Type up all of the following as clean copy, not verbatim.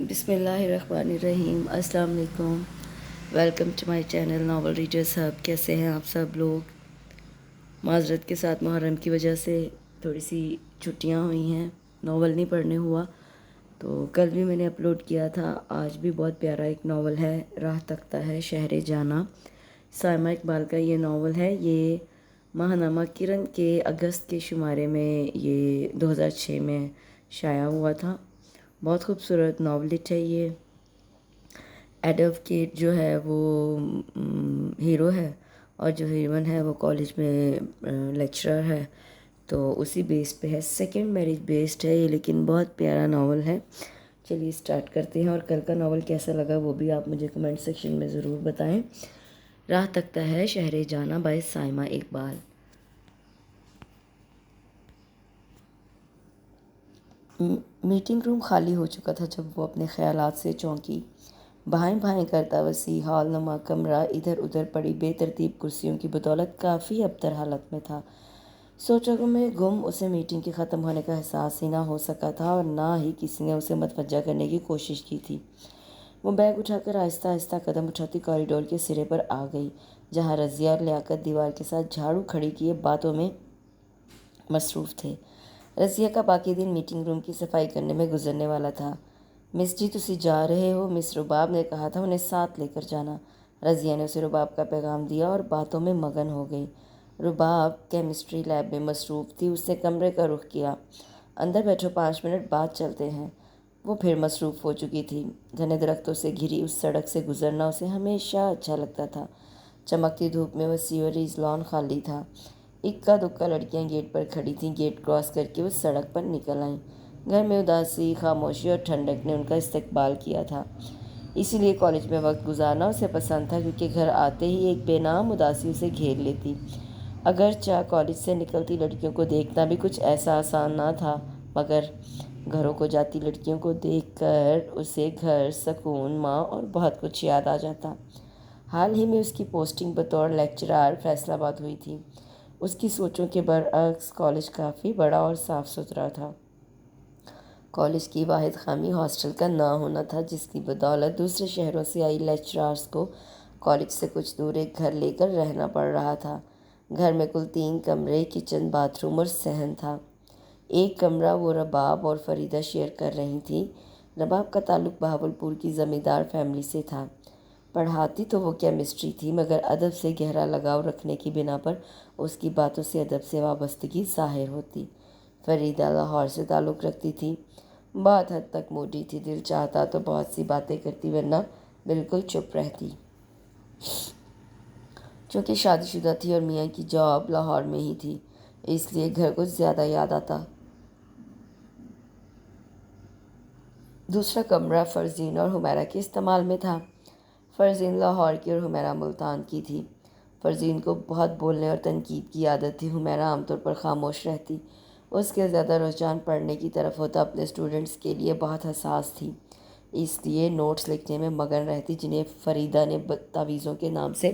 بسم اللہ الرحمن الرحیم۔ السلام علیکم، welcome to my channel novel readers hub. کیسے ہیں آپ سب لوگ؟ معذرت کے ساتھ محرم کی وجہ سے تھوڑی سی چھٹیاں ہوئی ہیں، ناول نہیں پڑھنے ہوا، تو کل بھی میں نے اپلوڈ کیا تھا۔ آج بھی بہت پیارا ایک ناول ہے، راہ تختہ ہے شہر جانا، سائمہ اقبال کا یہ ناول ہے۔ یہ ماہنامہ کرن کے اگست کے شمارے میں یہ 2006 میں شائع ہوا تھا۔ بہت خوبصورت ناولٹ ہے یہ۔ ایڈولف کیٹ جو ہے وہ ہیرو ہے، اور جو ہیروئن ہے وہ کالج میں لیکچرر ہے، تو اسی بیس پہ ہے۔ سیکنڈ میرج بیسڈ ہے یہ، لیکن بہت پیارا ناول ہے۔ چلیے سٹارٹ کرتے ہیں، اور کل کا ناول کیسا لگا وہ بھی آپ مجھے کمنٹ سیکشن میں ضرور بتائیں۔ راہ تختہ ہے شہر جانا by Saima Iqbal. Meeting room خالی ہو چکا تھا جب وہ اپنے خیالات سے چونکی۔ بھائیں بھائیں کرتا وسیع ہال نما کمرہ ادھر ادھر پڑی بے ترتیب کرسیوں کی بدولت کافی ابتر حالت میں تھا۔ سوچوں میں گم اسے میٹنگ کے ختم ہونے کا احساس ہی نہ ہو سکا تھا، اور نہ ہی کسی نے اسے متوجہ کرنے کی کوشش کی تھی۔ وہ بیگ اٹھا کر آہستہ آہستہ قدم اٹھاتی کوریڈور کے سرے پر آ گئی، جہاں رضیہ اور لیاقت دیوار کے ساتھ جھاڑو کھڑی کیے باتوں میں مصروف تھے۔ رضیہ کا باقی دن میٹنگ روم کی صفائی کرنے میں گزرنے والا تھا۔ مس جی تسی جا رہے ہو، مس رباب نے کہا تھا انہیں ساتھ لے کر جانا۔ رضیہ نے اسے رباب کا پیغام دیا اور باتوں میں مگن ہو گئی۔ رباب کیمسٹری لیب میں مصروف تھی۔ اس نے کمرے کا رخ کیا۔ اندر بیٹھو، 5 منٹ بعد چلتے ہیں۔ وہ پھر مصروف ہو چکی تھی۔ گھنے درختوں سے گھری اس سڑک سے گزرنا اسے ہمیشہ اچھا لگتا تھا۔ چمکتی دھوپ میں وہ سیوریج لان خالی تھا۔ اکا دکا لڑکیاں گیٹ پر کھڑی تھیں۔ گیٹ کراس کر کے وہ سڑک پر نکل آئیں۔ گھر میں اداسی، خاموشی اور ٹھنڈک نے ان کا استقبال کیا تھا۔ اسی لیے کالج میں وقت گزارنا اسے پسند تھا، کیونکہ گھر آتے ہی ایک بے نام اداسی اسے گھیر لیتی۔ اگرچہ کالج سے نکلتی لڑکیوں کو دیکھنا بھی کچھ ایسا آسان نہ تھا، مگر گھروں کو جاتی لڑکیوں کو دیکھ کر اسے گھر، سکون، ماں اور بہت کچھ یاد آ جاتا۔ حال ہی میں اس کی پوسٹنگ بطور لیکچرار فیصل آباد ہوئی تھی۔ اس کی سوچوں کے برعکس کالج کافی بڑا اور صاف ستھرا تھا۔ کالج کی واحد خامی ہاسٹل کا نہ ہونا تھا، جس کی بدولت دوسرے شہروں سے آئی لیکچرارز کو کالج سے کچھ دور ایک گھر لے کر رہنا پڑ رہا تھا۔ گھر میں کل 3 کمرے، کچن، باتھ روم اور صحن تھا۔ ایک کمرہ وہ رباب اور فریدہ شیئر کر رہی تھیں۔ رباب کا تعلق بہاولپور کی زمیندار فیملی سے تھا۔ پڑھاتی تو وہ کیمسٹری تھی، مگر ادب سے گہرا لگاؤ رکھنے کی بنا پر اس کی باتوں سے ادب سے وابستگی ظاہر ہوتی۔ فریدہ لاہور سے تعلق رکھتی تھی۔ بہت حد تک موٹی تھی، دل چاہتا تو بہت سی باتیں کرتی، ورنہ بالکل چپ رہتی۔ چونکہ شادی شدہ تھی اور میاں کی جاب لاہور میں ہی تھی، اس لیے گھر کچھ زیادہ یاد آتا۔ دوسرا کمرہ فرزین اور حمیرہ کے استعمال میں تھا۔ فرزین لاہور کی اور حمیرہ ملتان کی تھی۔ فرزین کو بہت بولنے اور تنقید کی عادت تھی۔ حمیرہ عام طور پر خاموش رہتی۔ اس کے زیادہ رجحان پڑھنے کی طرف ہوتا، اپنے اسٹوڈنٹس کے لیے بہت حساس تھی، اس لیے نوٹس لکھنے میں مگن رہتی، جنہیں فریدہ نے تعویذوں کے نام سے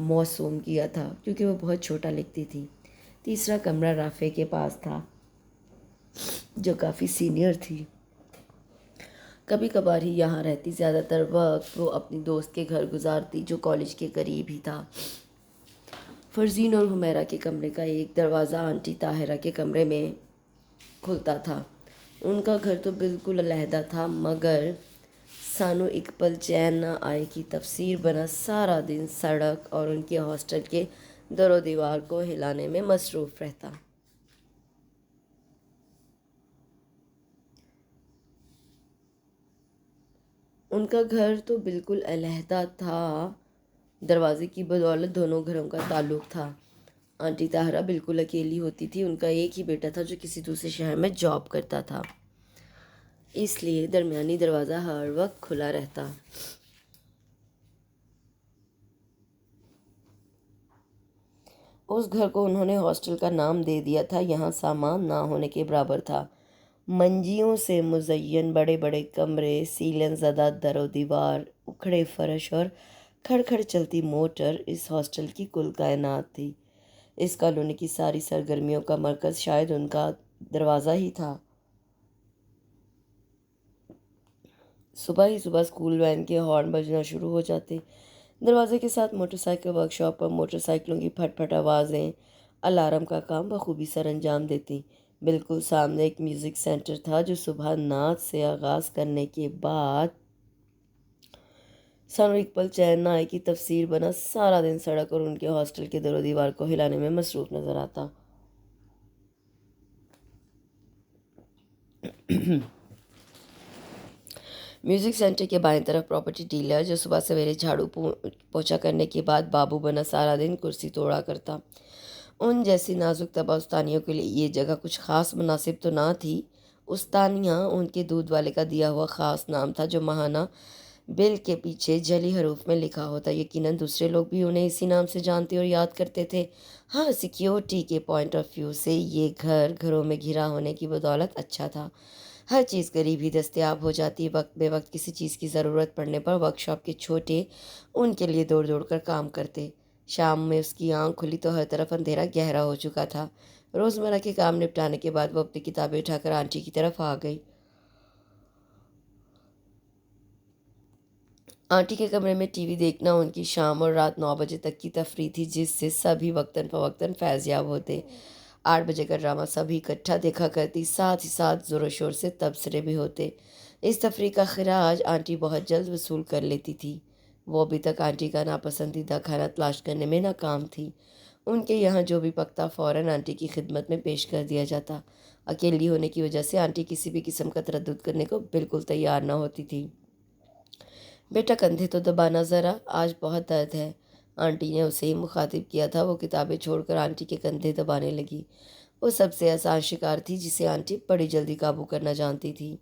موسوم کیا تھا، کیونکہ وہ بہت چھوٹا لکھتی تھی۔ تیسرا کمرہ رافع کے پاس تھا، جو کافی سینئر تھی۔ کبھی کبھار ہی یہاں رہتی، زیادہ تر وقت وہ اپنی دوست کے گھر گزارتی، جو کالج کے قریب ہی تھا۔ فرزین اور حمیرہ کے کمرے کا ایک دروازہ آنٹی طاہرہ کے کمرے میں کھلتا تھا۔ ان کا گھر تو بالکل علیحدہ تھا، مگر سانو اقبال چین نہ آئے کی تفسیر بنا سارا دن سڑک اور ان کے ہاسٹل کے در و دیوار کو ہلانے میں مصروف رہتا۔ ان کا گھر تو بالکل علیحدہ تھا، دروازے کی بدولت دونوں گھروں کا تعلق تھا۔ آنٹی طاہرہ بالکل اکیلی ہوتی تھی، ان کا ایک ہی بیٹا تھا جو کسی دوسرے شہر میں جاب کرتا تھا، اس لیے درمیانی دروازہ ہر وقت کھلا رہتا۔ اس گھر کو انہوں نے ہاسٹل کا نام دے دیا تھا، یہاں سامان نہ ہونے کے برابر تھا۔ منجیوں سے مزین بڑے بڑے کمرے، سیلن زدہ در و دیوار، اکھڑے فرش اور کھڑ کھڑ چلتی موٹر اس ہاسٹل کی کل کائنات تھی۔ اس کالونی کی ساری سرگرمیوں کا مرکز شاید ان کا دروازہ ہی تھا۔ صبح ہی صبح اسکول وین کے ہارن بجنا شروع ہو جاتے۔ دروازے کے ساتھ موٹر سائیکل ورک شاپ پر موٹر سائیکلوں کی پھٹ پھٹ آوازیں الارم کا کام بخوبی سر انجام دیتی۔ بالکل سامنے ایک میوزک سینٹر تھا جو صبح نعت سے آغاز کرنے کے بعد ثانوی اقبال چین نائے کی تفسیر بنا سارا دن سڑک اور ان کے ہاسٹل کے در و دیوار کو ہلانے میں مصروف نظر آتا۔ میوزک سینٹر کے بائیں طرف پراپرٹی ڈیلر جو صبح سویرے جھاڑو پوچھا کرنے کے بعد بابو بنا سارا دن کرسی توڑا کرتا۔ ان جیسی نازک طبع استانیوں کے لیے یہ جگہ کچھ خاص مناسب تو نہ تھی۔ استانیہ ان کے دودھ والے کا دیا ہوا خاص نام تھا جو ماہانہ بل کے پیچھے جلی حروف میں لکھا ہوتا۔ یقیناً دوسرے لوگ بھی انہیں اسی نام سے جانتے اور یاد کرتے تھے۔ ہاں، سیکیورٹی کے پوائنٹ آف ویو سے یہ گھروں میں گھرا ہونے کی بدولت اچھا تھا۔ ہر چیز قریب ہی دستیاب ہو جاتی۔ وقت بے وقت کسی چیز کی ضرورت پڑنے پر ورک شاپ کے چھوٹے ان کے لیے دوڑ دوڑ کر کام کرتے۔ شام میں اس کی آنکھ کھلی تو ہر طرف اندھیرا گہرا ہو چکا تھا۔ روزمرہ کے کام نپٹانے کے بعد وہ اپنی کتابیں اٹھا کر آنٹی کی طرف آ گئی۔ آنٹی کے کمرے میں ٹی وی دیکھنا ان کی شام اور رات 9 بجے تک کی تفریح تھی جس سے سبھی وقتاً فوقتاً فیض یاب ہوتے۔ 8 بجے کا ڈرامہ سبھی اکٹھا دیکھا کرتی، ساتھ ہی ساتھ زور و شور سے تبصرے بھی ہوتے۔ اس تفریح کا خراج آنٹی بہت جلد وصول کر لیتی تھی۔ وہ ابھی تک آنٹی کا ناپسندیدہ کھانا تلاش کرنے میں ناکام تھی۔ ان کے یہاں جو بھی پکتا فوراً آنٹی کی خدمت میں پیش کر دیا جاتا۔ اکیلی ہونے کی وجہ سے آنٹی کسی بھی قسم کا تردد کرنے کو بالکل تیار نہ ہوتی تھی۔ بیٹا کندھے تو دبانا ذرا، آج بہت درد ہے، آنٹی نے اسے ہی مخاطب کیا تھا۔ وہ کتابیں چھوڑ کر آنٹی کے کندھے دبانے لگی۔ وہ سب سے آسان شکار تھی جسے آنٹی بڑی جلدی قابو کرنا جانتی تھی۔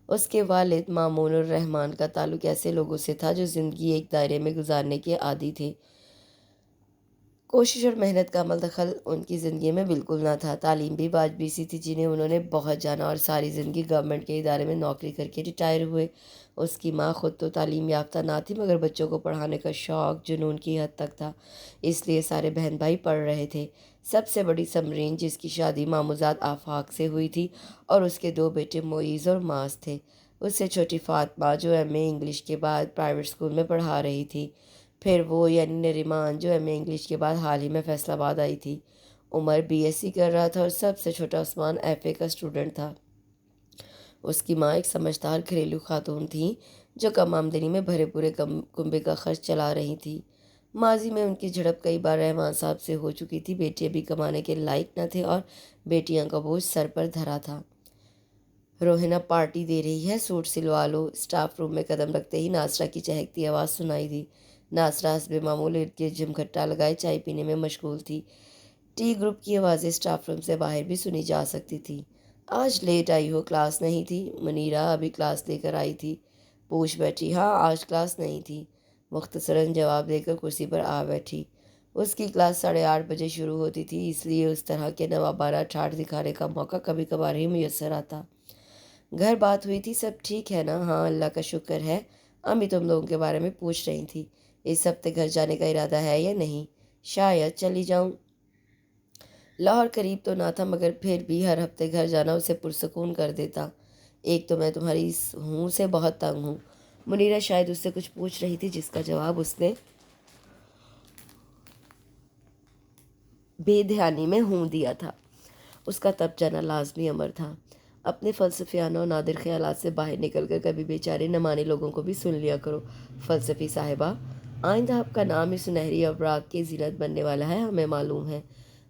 اس کے والد مامون الرحمن کا تعلق ایسے لوگوں سے تھا جو زندگی ایک دائرے میں گزارنے کے عادی تھے۔ کوشش اور محنت کا عمل دخل ان کی زندگی میں بالکل نہ تھا۔ تعلیم بھی واجبی سی تھی جنہیں انہوں نے بہت جانا اور ساری زندگی گورنمنٹ کے ادارے میں نوکری کر کے ریٹائر ہوئے۔ اس کی ماں خود تو تعلیم یافتہ نہ تھی مگر بچوں کو پڑھانے کا شوق جنون کی حد تک تھا، اس لیے سارے بہن بھائی پڑھ رہے تھے۔ سب سے بڑی سمرین جس کی شادی ماموزاد آفاق سے ہوئی تھی اور اس کے 2 بیٹے معیز اور معاذ تھے۔ اس سے چھوٹی فاطمہ جو ایم اے انگلش کے بعد پرائیویٹ اسکول میں پڑھا رہی تھی۔ پھر وہ یعنی نریمان جو ایم اے انگلش کے بعد حال ہی میں فیصل آباد آئی تھی۔ عمر بی ایس سی کر رہا تھا اور سب سے چھوٹا عثمان ایف اے کا اسٹوڈنٹ تھا۔ اس کی ماں ایک سمجھدار گھریلو خاتون تھیں جو کم آمدنی میں بھرے پورے کنبے کا خرچ چلا رہی تھی۔ ماضی میں ان کی جھڑپ کئی بار رحمان صاحب سے ہو چکی تھی۔ بیٹے بھی کمانے کے لائق نہ تھے اور بیٹیاں کا بوجھ سر پر دھرا تھا۔ روہینہ پارٹی دے رہی ہے، سوٹ سلوا لو۔ اسٹاف روم میں قدم رکھتے ہی ناصرہ کی چہکتی آواز سنائی دی۔ ناصرہ حسب معمول ارد گرد جھمگھٹا لگائے چائے پینے میں مشغول تھی۔ ٹی گروپ کی آوازیں اسٹاف روم سے باہر بھی سنی جا سکتی تھی۔ آج لیٹ آئی ہو، کلاس نہیں تھی؟ منیرہ ابھی کلاس لے کر آئی تھی، پوچھ بیٹھی۔ ہاں، آج کلاس نہیں تھی، مختصراً جواب دے کر کرسی پر آ بیٹھی۔ اس کی کلاس 8:30 بجے شروع ہوتی تھی، اس لیے اس طرح کے نوابانہ ٹھاٹھ دکھانے کا موقع کبھی کبھار ہی میسر آتا۔ گھر بات ہوئی تھی، سب ٹھیک ہے نا؟ ہاں اللہ کا شکر ہے، امی تم لوگوں کے بارے میں پوچھ رہی تھی، اس ہفتے گھر جانے کا ارادہ ہے یا نہیں؟ شاید چلی جاؤں۔ لاہور قریب تو نہ تھا مگر پھر بھی ہر ہفتے گھر جانا اسے پرسکون کر دیتا۔ ایک تو میں تمہاری اس ہوں سے بہت تنگ ہوں۔ منیرہ شاید اس سے کچھ پوچھ رہی تھی جس کا جواب اس نے بے دھیانی میں ہوں دیا تھا۔ اس کا تب جانا لازمی امر تھا۔ اپنے فلسفیانہ اور نادر خیالات سے باہر نکل کر کبھی بیچارے نہ مانے لوگوں کو بھی سن لیا کرو۔ فلسفی صاحبہ، آئندہ آپ کا نام ہی سنہری اوراق کی زینت بننے والا ہے، ہمیں معلوم ہے۔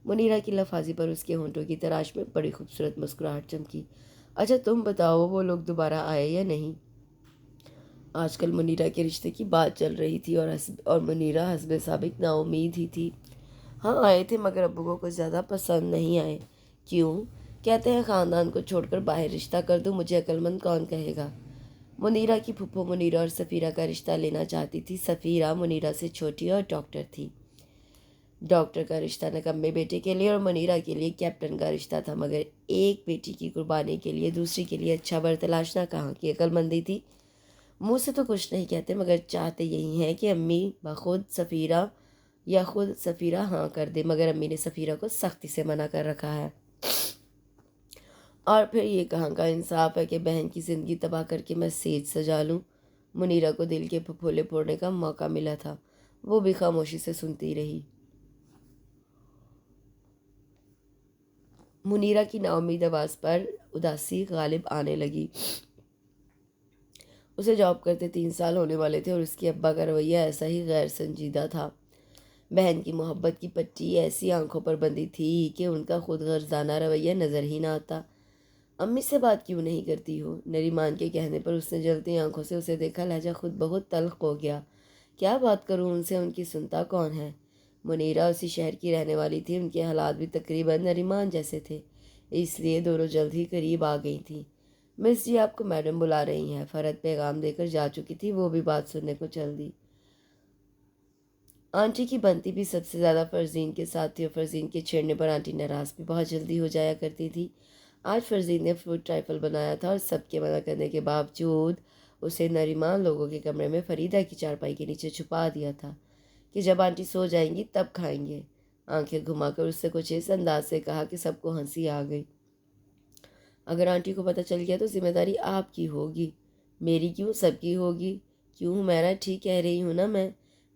منیرہ کی لفاظی پر اس کے ہونٹوں کی تراش میں بڑی خوبصورت مسکراہٹ چمکی۔ اچھا تم بتاؤ وہ لوگ دوبارہ آئے یا نہیں؟ آج کل منیرہ کے رشتے کی بات چل رہی تھی اور منیرہ حسب سابق نا امید ہی تھی۔ ہاں آئے تھے مگر ابو کو کچھ زیادہ پسند نہیں آئے۔ کیوں؟ کہتے ہیں خاندان کو چھوڑ کر باہر رشتہ کر دوں، مجھے عقل مند کون کہے گا؟ منیرہ کی پھپھو منیرہ اور سفیرہ کا رشتہ لینا چاہتی تھی۔ سفیرہ منیرہ سے چھوٹی اور ڈاکٹر تھی۔ ڈاکٹر کا رشتہ نکمے بیٹے کے لیے اور منیرہ کے لیے کیپٹن کا رشتہ تھا، مگر ایک بیٹی کی قربانی کے لیے دوسری کے لیے اچھا بر تلاشنا کہاں کی عقل مندی تھی؟ منہ سے تو کچھ نہیں کہتے مگر چاہتے یہی ہیں کہ امی بخود سفیرہ یا خود سفیرہ ہاں کر دے، مگر امی نے سفیرہ کو سختی سے منع کر رکھا ہے۔ اور پھر یہ کہاں کا انصاف ہے کہ بہن کی زندگی تباہ کر کے میں سیج سجا لوں۔ منیرہ کو دل کے پھپھولے پھوڑنے کا موقع ملا تھا، وہ بھی خاموشی سے سنتی رہی۔ منیرہ کی نا امید آواز پر اداسی غالب آنے لگی۔ اسے جاب کرتے 3 سال ہونے والے تھے اور اس کے ابا کا رویہ ایسا ہی غیر سنجیدہ تھا۔ بہن کی محبت کی پٹی ایسی آنکھوں پر بندھی تھی کہ ان کا خود غرضانہ رویہ نظر ہی نہ آتا۔ امی سے بات کیوں نہیں کرتی ہو؟ نریمان کے کہنے پر اس نے جلتی آنکھوں سے اسے دیکھا، لہجہ خود بہت تلخ ہو گیا۔ کیا بات کروں ان سے، ان کی سنتا کون ہے؟ منیرہ اسی شہر کی رہنے والی تھی، ان کے حالات بھی تقریباً نریمان جیسے تھے، اس لیے دونوں جلد ہی قریب آ گئی تھیں۔ مس جی آپ کو میڈم بلا رہی ہیں۔ فرحت پیغام دے کر جا چکی تھی، وہ بھی بات سننے کو چل دی۔ آنٹی کی بنتی بھی سب سے زیادہ فرزین کے ساتھ تھی اور فرزین کے چھیڑنے پر آنٹی ناراض بھی بہت جلدی ہو جایا کرتی تھی۔ آج فرزین نے فروٹ ٹرائفل بنایا تھا اور سب کے منع کرنے کے باوجود اسے نریمان لوگوں کے کمرے میں فریدہ کی چارپائی کے نیچے چھپا دیا تھا کہ جب آنٹی سو جائیں گی تب کھائیں گے۔ آنکھیں گھما کر اس سے کچھ اس انداز سے کہا کہ سب کو ہنسی آ گئی۔ اگر آنٹی کو پتہ چل گیا تو ذمہ داری آپ کی ہوگی۔ میری کیوں، سب کی ہوگی۔ کیوں حمیرہ، ٹھیک کہہ رہی ہوں نا میں؟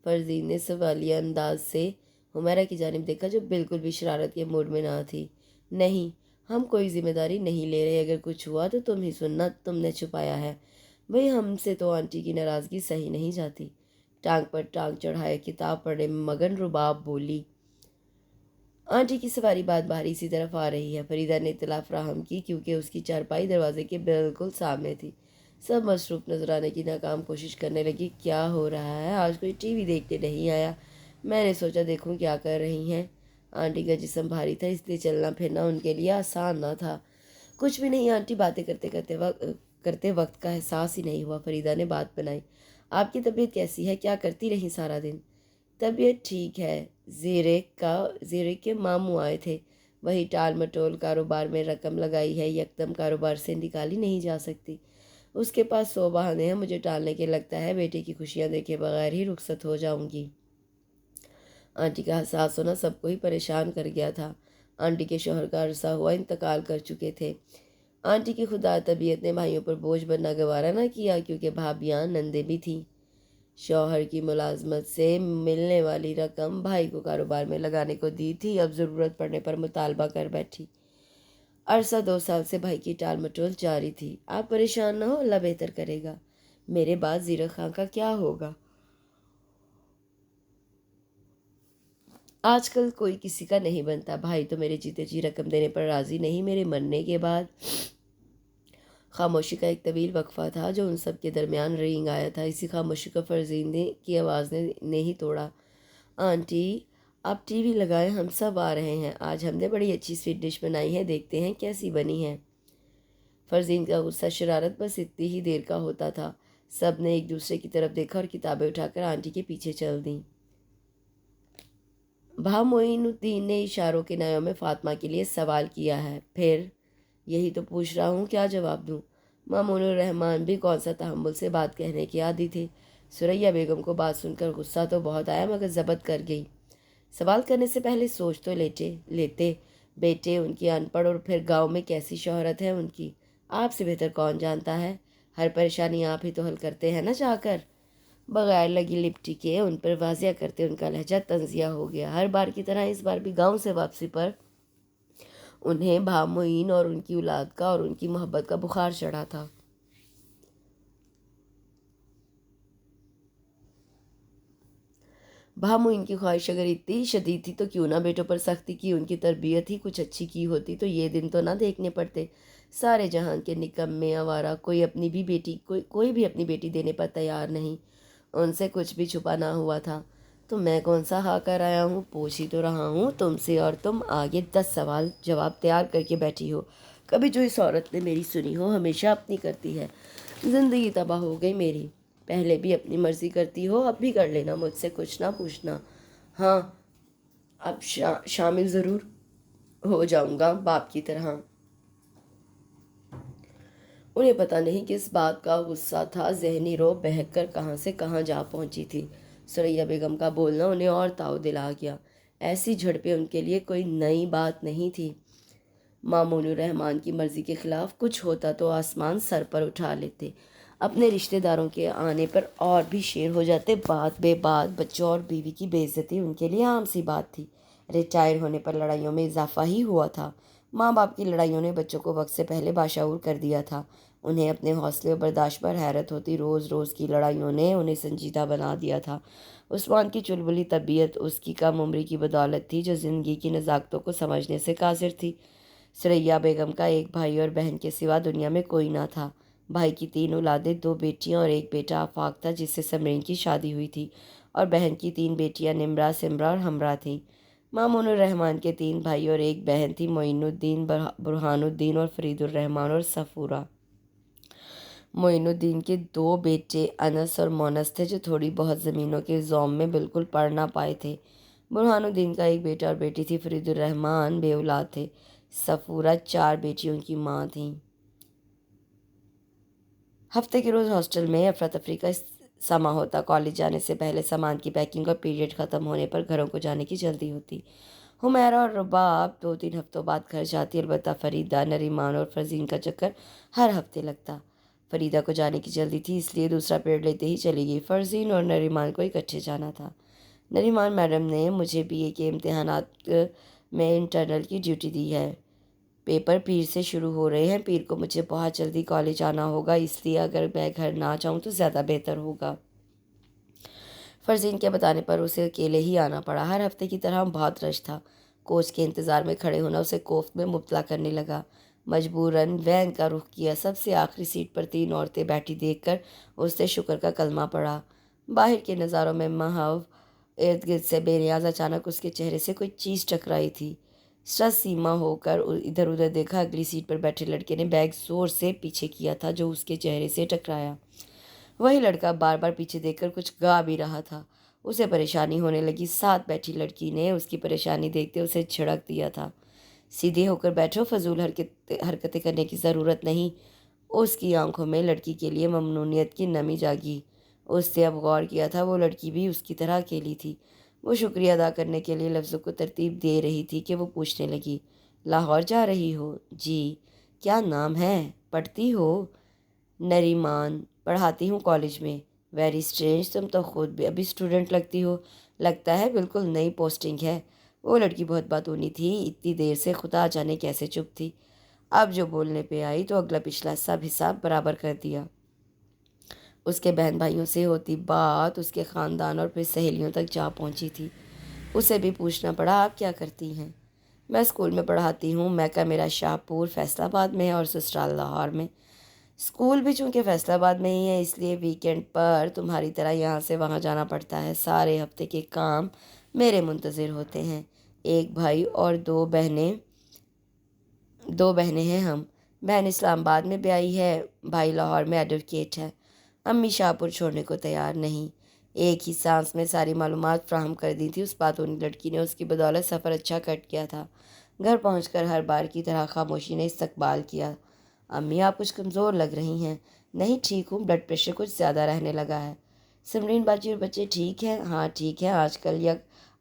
فرزین نے سوالیہ انداز سے حمیرہ کی جانب دیکھا جو بالکل بھی شرارت کے موڈ میں نہ تھی۔ نہیں، ہم کوئی ذمہ داری نہیں لے رہے، اگر کچھ ہوا تو تم ہی سننا، تم نے چھپایا ہے۔ بھئی ہم سے تو آنٹی کی ناراضگی سہی نہیں جاتی۔ ٹانگ پر ٹانگ چڑھائے کتاب پڑھنے میں مگن رباب بولی۔ آنٹی کی سواری بات باہر اسی طرف آ رہی ہے، فریدہ نے اطلاع فراہم کی کیونکہ اس کی چارپائی دروازے کے بالکل سامنے تھی۔ سب مصروف نظر آنے کی ناکام کوشش کرنے لگی۔ کیا ہو رہا ہے؟ آج کوئی ٹی وی دیکھنے نہیں آیا؟ میں نے سوچا دیکھوں کیا کر رہی ہیں۔ آنٹی کا جسم بھاری تھا، اس لیے چلنا پھرنا ان کے لیے آسان نہ تھا۔ کچھ بھی نہیں آنٹی، باتیں کرتے وقت کا احساس ہی نہیں ہوا۔ فریدہ نے بات بنائی۔ آپ کی طبیعت کیسی ہے؟ کیا کرتی رہیں سارا دن؟ طبیعت ٹھیک ہے، زیرے کے ماموں آئے تھے، وہی ٹال مٹول کاروبار میں رقم لگائی ہے، یکدم کاروبار سے نکالی نہیں جا سکتی۔ اس کے پاس 100 بہانے ہیں مجھے ٹالنے کے، لگتا ہے بیٹے کی خوشیاں دیکھے بغیر ہی رخصت ہو جاؤں گی۔ آنٹی کا حساس ہونا سب کو ہی پریشان کر گیا تھا۔ آنٹی کے شوہر کا عرصہ ہوا انتقال کر چکے تھے۔ آنٹی کی خوددار طبیعت نے بھائیوں پر بوجھ بننا گوارا نہ کیا کیونکہ بھابیاں نندیں بھی تھیں۔ شوہر کی ملازمت سے ملنے والی رقم بھائی کو کاروبار میں لگانے کو دی تھی، اب ضرورت پڑنے پر مطالبہ کر بیٹھی۔ عرصہ 2 سال سے بھائی کی ٹال مٹول جاری تھی۔ آپ پریشان نہ ہو، اللہ بہتر کرے گا۔ میرے بعد زیرک خان کا کیا ہوگا؟ آج کل کوئی کسی کا نہیں بنتا۔ بھائی تو میرے جیتے جی رقم دینے پر راضی نہیں، میرے مرنے کے بعد۔ خاموشی کا ایک طویل وقفہ تھا جو ان سب کے درمیان رینگ آیا تھا۔ اسی خاموشی کو فرزین کی آواز نے ہی توڑا۔ آنٹی آپ ٹی وی لگائیں، ہم سب آ رہے ہیں، آج ہم نے بڑی اچھی سویٹ ڈش بنائی ہے، دیکھتے ہیں کیسی بنی ہے۔ فرزین کا غصہ شرارت بس اتنی ہی دیر کا ہوتا تھا۔ سب نے ایک دوسرے کی طرف دیکھا اور کتابیں اٹھا کر آنٹی کے پیچھے چل دیں۔ بھا معین الدین نے اشاروں کے نیوں میں فاطمہ کے لیے سوال کیا ہے۔ پھر یہی تو پوچھ رہا ہوں، کیا جواب دوں؟ مامون الرحمن بھی کون سا تحمل سے بات کہنے کے عادی تھے۔ ثریا بیگم کو بات سن کر غصہ تو بہت آیا مگر ضبط کر گئی۔ سوال کرنے سے پہلے سوچ تو لیتے۔ بیٹے ان کی ان پڑھ اور پھر گاؤں میں کیسی شہرت ہے ان کی، آپ سے بہتر کون جانتا ہے؟ ہر پریشانی آپ ہی تو حل کرتے ہیں نا جا کر۔ بغیر لگی لپٹی کے ان پر واضح کرتے ان کا لہجہ تنزیہ ہو گیا۔ ہر بار کی طرح اس بار بھی گاؤں سے واپسی پر انہیں بھا معین اور ان کی اولاد کا اور ان کی محبت کا بخار چڑھا تھا۔ بھا معین کی خواہش اگر اتنی شدید تھی تو کیوں نہ بیٹوں پر سختی کی، ان کی تربیت ہی کچھ اچھی کی ہوتی تو یہ دن تو نہ دیکھنے پڑتے۔ سارے جہان کے نکمے آوارہ کوئی بھی اپنی بیٹی دینے پر تیار نہیں، ان سے کچھ بھی چھپا نہ ہوا تھا۔ تو میں کون سا ہا کر آیا ہوں؟ پوچھ ہی تو رہا ہوں تم سے، اور تم آگے 10 سوال جواب تیار کر کے بیٹھی ہو۔ کبھی جو اس عورت نے میری سنی ہو، ہمیشہ اپنی کرتی ہے۔ زندگی تباہ ہو گئی میری۔ پہلے بھی اپنی مرضی کرتی ہو، اب بھی کر لینا، مجھ سے کچھ نہ پوچھنا۔ ہاں اب شامل ضرور ہو جاؤں گا باپ کی طرح۔ انہیں پتہ نہیں کس بات کا غصہ تھا، ذہنی رو بہک کر کہاں سے کہاں جا پہنچی تھی۔ ثریا بیگم کا بولنا انہیں اور تاؤ دلا گیا۔ ایسی جھڑپیں ان کے لیے کوئی نئی بات نہیں تھی۔ مامون الرحمان کی مرضی کے خلاف کچھ ہوتا تو آسمان سر پر اٹھا لیتے، اپنے رشتہ داروں کے آنے پر اور بھی شیر ہو جاتے۔ بات بے بات بچوں اور بیوی کی بے عزتی ان کے لیے عام سی بات تھی۔ ریٹائر ہونے پر لڑائیوں میں اضافہ ہی ہوا تھا۔ ماں باپ کی لڑائیوں نے بچوں کو وقت سے پہلے باشعور کر دیا تھا۔ انہیں اپنے حوصلے اور برداشت پر حیرت ہوتی۔ روز روز کی لڑائیوں نے انہیں سنجیدہ بنا دیا تھا۔ عثمان کی چلبلی طبیعت اس کی کم عمری کی بدولت تھی، جو زندگی کی نزاکتوں کو سمجھنے سے قاصر تھی۔ ثریا بیگم کا ایک بھائی اور بہن کے سوا دنیا میں کوئی نہ تھا۔ بھائی کی 3 اولادیں، 2 بیٹیاں اور ایک بیٹا آفاق تھا جس سے سمرین کی شادی ہوئی تھی، اور بہن کی 3 بیٹیاں نمرہ، سمرہ اور ہمراہ تھیں۔ مامون الرحمان کے 3 بھائی اور ایک بہن تھی، معین الدین، برہان الدین اور فرید الرحمان اور صفورہ۔ معین الدین کے 2 بیٹے انس اور مونس تھے جو تھوڑی بہت زمینوں کے زوم میں بالکل پڑھ نہ پائے تھے۔ برہان الدین کا ایک بیٹا اور بیٹی تھی۔ فرید الرحمان بے اولاد تھے۔ صفورہ 4 بیٹیوں کی ماں تھیں۔ ہفتے کے روز ہاسٹل میں افراتفری کا سما ہوتا۔ کالج جانے سے پہلے سامان کی پیکنگ اور پیریڈ ختم ہونے پر گھروں کو جانے کی جلدی ہوتی۔ حمیرہ اور رباب 2-3 ہفتوں بعد گھر جاتی، البتہ فریدہ، نریمان اور فرزین کا چکر ہر ہفتے لگتا۔ فریدہ کو جانے کی جلدی تھی، اس لیے دوسرا پیریڈ لیتے ہی چلی گئی۔ فرزین اور نریمان کو اکٹھے جانا تھا۔ نریمان میڈم نے مجھے BA کے امتحانات میں انٹرنل کی ڈیوٹی دی ہے۔ پیپر پیر سے شروع ہو رہے ہیں۔ پیر کو مجھے بہت جلدی کالج آنا ہوگا، اس لیے اگر میں گھر نہ جاؤں تو زیادہ بہتر ہوگا۔ فرزین کے بتانے پر اسے اکیلے ہی آنا پڑا۔ ہر ہفتے کی طرح بہت رش تھا۔ کوچ کے انتظار میں کھڑے ہونا اسے کوفت میں مبتلا کرنے لگا۔ مجبوراً وین کا رخ کیا۔ سب سے آخری سیٹ پر 3 عورتیں بیٹھی دیکھ کر اس نے شکر کا کلمہ پڑھا۔ باہر کے نظاروں میں محو ارد گرد سے بے نیاز اچانک اس کے چہرے سے کوئی چیز ٹکرائی تھی۔ سٹرس سیما ہو کر ادھر ادھر دیکھا۔ اگلی سیٹ پر بیٹھے لڑکے نے بیگ زور سے پیچھے کیا تھا جو اس کے چہرے سے ٹکرایا۔ وہی لڑکا بار بار پیچھے دیکھ کر کچھ گا بھی رہا تھا۔ اسے پریشانی ہونے لگی۔ ساتھ بیٹھی لڑکی نے اس کی پریشانی دیکھتے اسے جھڑک دیا تھا۔ سیدھے ہو کر بیٹھو، فضول حرکتیں کرنے کی ضرورت نہیں۔ اس کی آنکھوں میں لڑکی کے لیے ممنونیت کی نمی جاگی۔ اس نے اب غور کیا تھا وہ لڑکی بھی اس کی طرح اکیلی تھی۔ وہ شکریہ ادا کرنے کے لیے لفظوں کو ترتیب دے رہی تھی کہ وہ پوچھنے لگی، لاہور جا رہی ہو؟ جی۔ کیا نام ہے؟ پڑھتی ہو؟ نریمان، پڑھاتی ہوں کالج میں۔ ویری اسٹرینج، تم تو خود بھی ابھی اسٹوڈنٹ لگتی ہو۔ لگتا ہے بالکل نئی پوسٹنگ ہے۔ وہ لڑکی بہت باتونی تھی، اتنی دیر سے خدا جانے کیسے چپ تھی۔ اب جو بولنے پہ آئی تو اگلا پچھلا سب حساب برابر کر دیا۔ اس کے بہن بھائیوں سے ہوتی بات اس کے خاندان اور پھر سہیلیوں تک جا پہنچی تھی۔ اسے بھی پوچھنا پڑا، آپ کیا کرتی ہیں؟ میں اسکول میں پڑھاتی ہوں۔ میکہ میرا شاہپور فیصل آباد میں ہے اور سسرال لاہور میں۔ اسکول بھی چونکہ فیصل آباد میں ہی ہے، اس لیے ویکینڈ پر تمہاری طرح یہاں سے وہاں جانا پڑتا ہے۔ سارے ہفتے کے کام میرے منتظر ہوتے ہیں۔ ایک بھائی اور 2 بہنیں ہیں ہم۔ بہن اسلام آباد میں بیاہی ہے، بھائی لاہور میں ایڈوکیٹ ہے۔ امی شاہپور چھوڑنے کو تیار نہیں۔ ایک ہی سانس میں ساری معلومات فراہم کر دی تھی۔ اس باتونی لڑکی نے اس کی بدولت سفر اچھا کٹ کیا تھا۔ گھر پہنچ کر ہر بار کی طرح خاموشی نے استقبال کیا۔ امی آپ کچھ کمزور لگ رہی ہیں۔ نہیں ٹھیک ہوں، بلڈ پریشر کچھ زیادہ رہنے لگا ہے۔ سمرین باجی اور بچے ٹھیک ہیں؟ ہاں ٹھیک ہیں،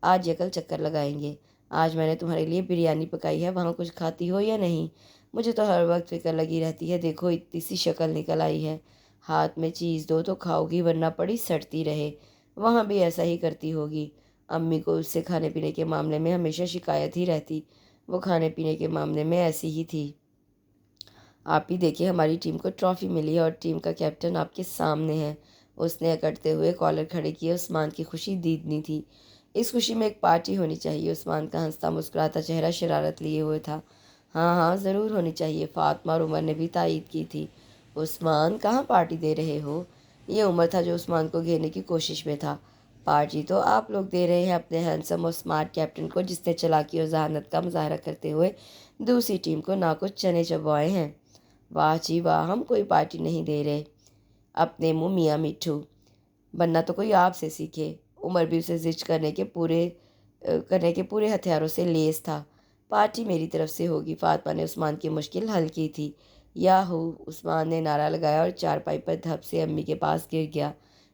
آج یا کل چکر لگائیں گے۔ آج میں نے تمہارے لیے بریانی پکائی ہے، وہاں کچھ کھاتی ہو یا نہیں؟ مجھے تو ہر وقت فکر لگی رہتی ہے، دیکھو اتنی سی شکل نکل آئی ہے۔ ہاتھ میں چیز دو تو کھاؤ گی ورنہ پڑی سڑتی رہے۔ وہاں بھی ایسا ہی کرتی ہوگی۔ امی کو اس سے کھانے پینے کے معاملے میں ہمیشہ شکایت ہی رہتی۔ وہ کھانے پینے کے معاملے میں ایسی ہی تھی۔ آپ ہی دیکھیں، ہماری ٹیم کو ٹرافی ملی اور ٹیم کا کیپٹن آپ کے سامنے ہے۔ اس نے اکڑتے ہوئے کالر کھڑے کیے۔ عثمان کی خوشی دیدنی تھی۔ اس خوشی میں ایک پارٹی ہونی چاہیے۔ عثمان کا ہنستا مسکراتا چہرہ شرارت لیے ہوئے تھا۔ ہاں ہاں ضرور ہونی چاہیے۔ فاطمہ اور عمر نے بھی تائید کی تھی۔ عثمان کہاں پارٹی دے رہے ہو؟ یہ عمر تھا جو عثمان کو گھیرنے کی کوشش میں تھا۔ پارٹی تو آپ لوگ دے رہے ہیں اپنے ہینڈسم اور اسمارٹ کیپٹن کو، جس نے چالاکی اور ذہانت کا مظاہرہ کرتے ہوئے دوسری ٹیم کو نہ کچھ چنے چبوائے ہیں۔ واہ جی واہ، ہم کوئی پارٹی نہیں دے رہے۔ اپنے منہ میاں مٹھو، بننا تو کوئی آپ سے سیکھے۔ عمر بھی اسے زج کرنے کے پورے ہتھیاروں سے لیس تھا۔ پارٹی میری طرف سے ہوگی۔ فاطمہ نے عثمان کی مشکل حل کی تھی۔ یاہو، عثمان نے نعرہ لگایا اور چارپائی پر دھپ سے امی کے پاس گر گیا۔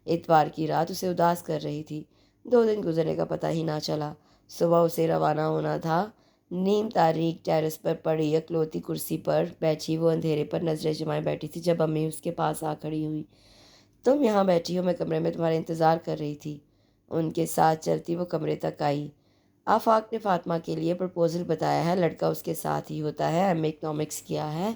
اتوار کی رات اسے اداس کر رہی تھی۔ 2 دن گزرنے کا پتہ ہی نہ چلا۔ صبح اسے روانہ ہونا تھا نیم تاریخ ٹیرس پر پڑی اکلوتی کرسی پر بیٹھی وہ اندھیرے پر نظریں جمائے بیٹھی تھی جب امی اس کے پاس آ کھڑی ہوئی۔ تم یہاں بیٹھی ہو، میں کمرے میں تمہارا انتظار کر رہی تھی۔ ان کے ساتھ چلتی وہ کمرے تک آئی۔ آفاق نے فاطمہ کے لیے پرپوزل بتایا ہے، لڑکا اس کے ساتھ ہی ہوتا ہے، ایم اکنامکس کیا ہے،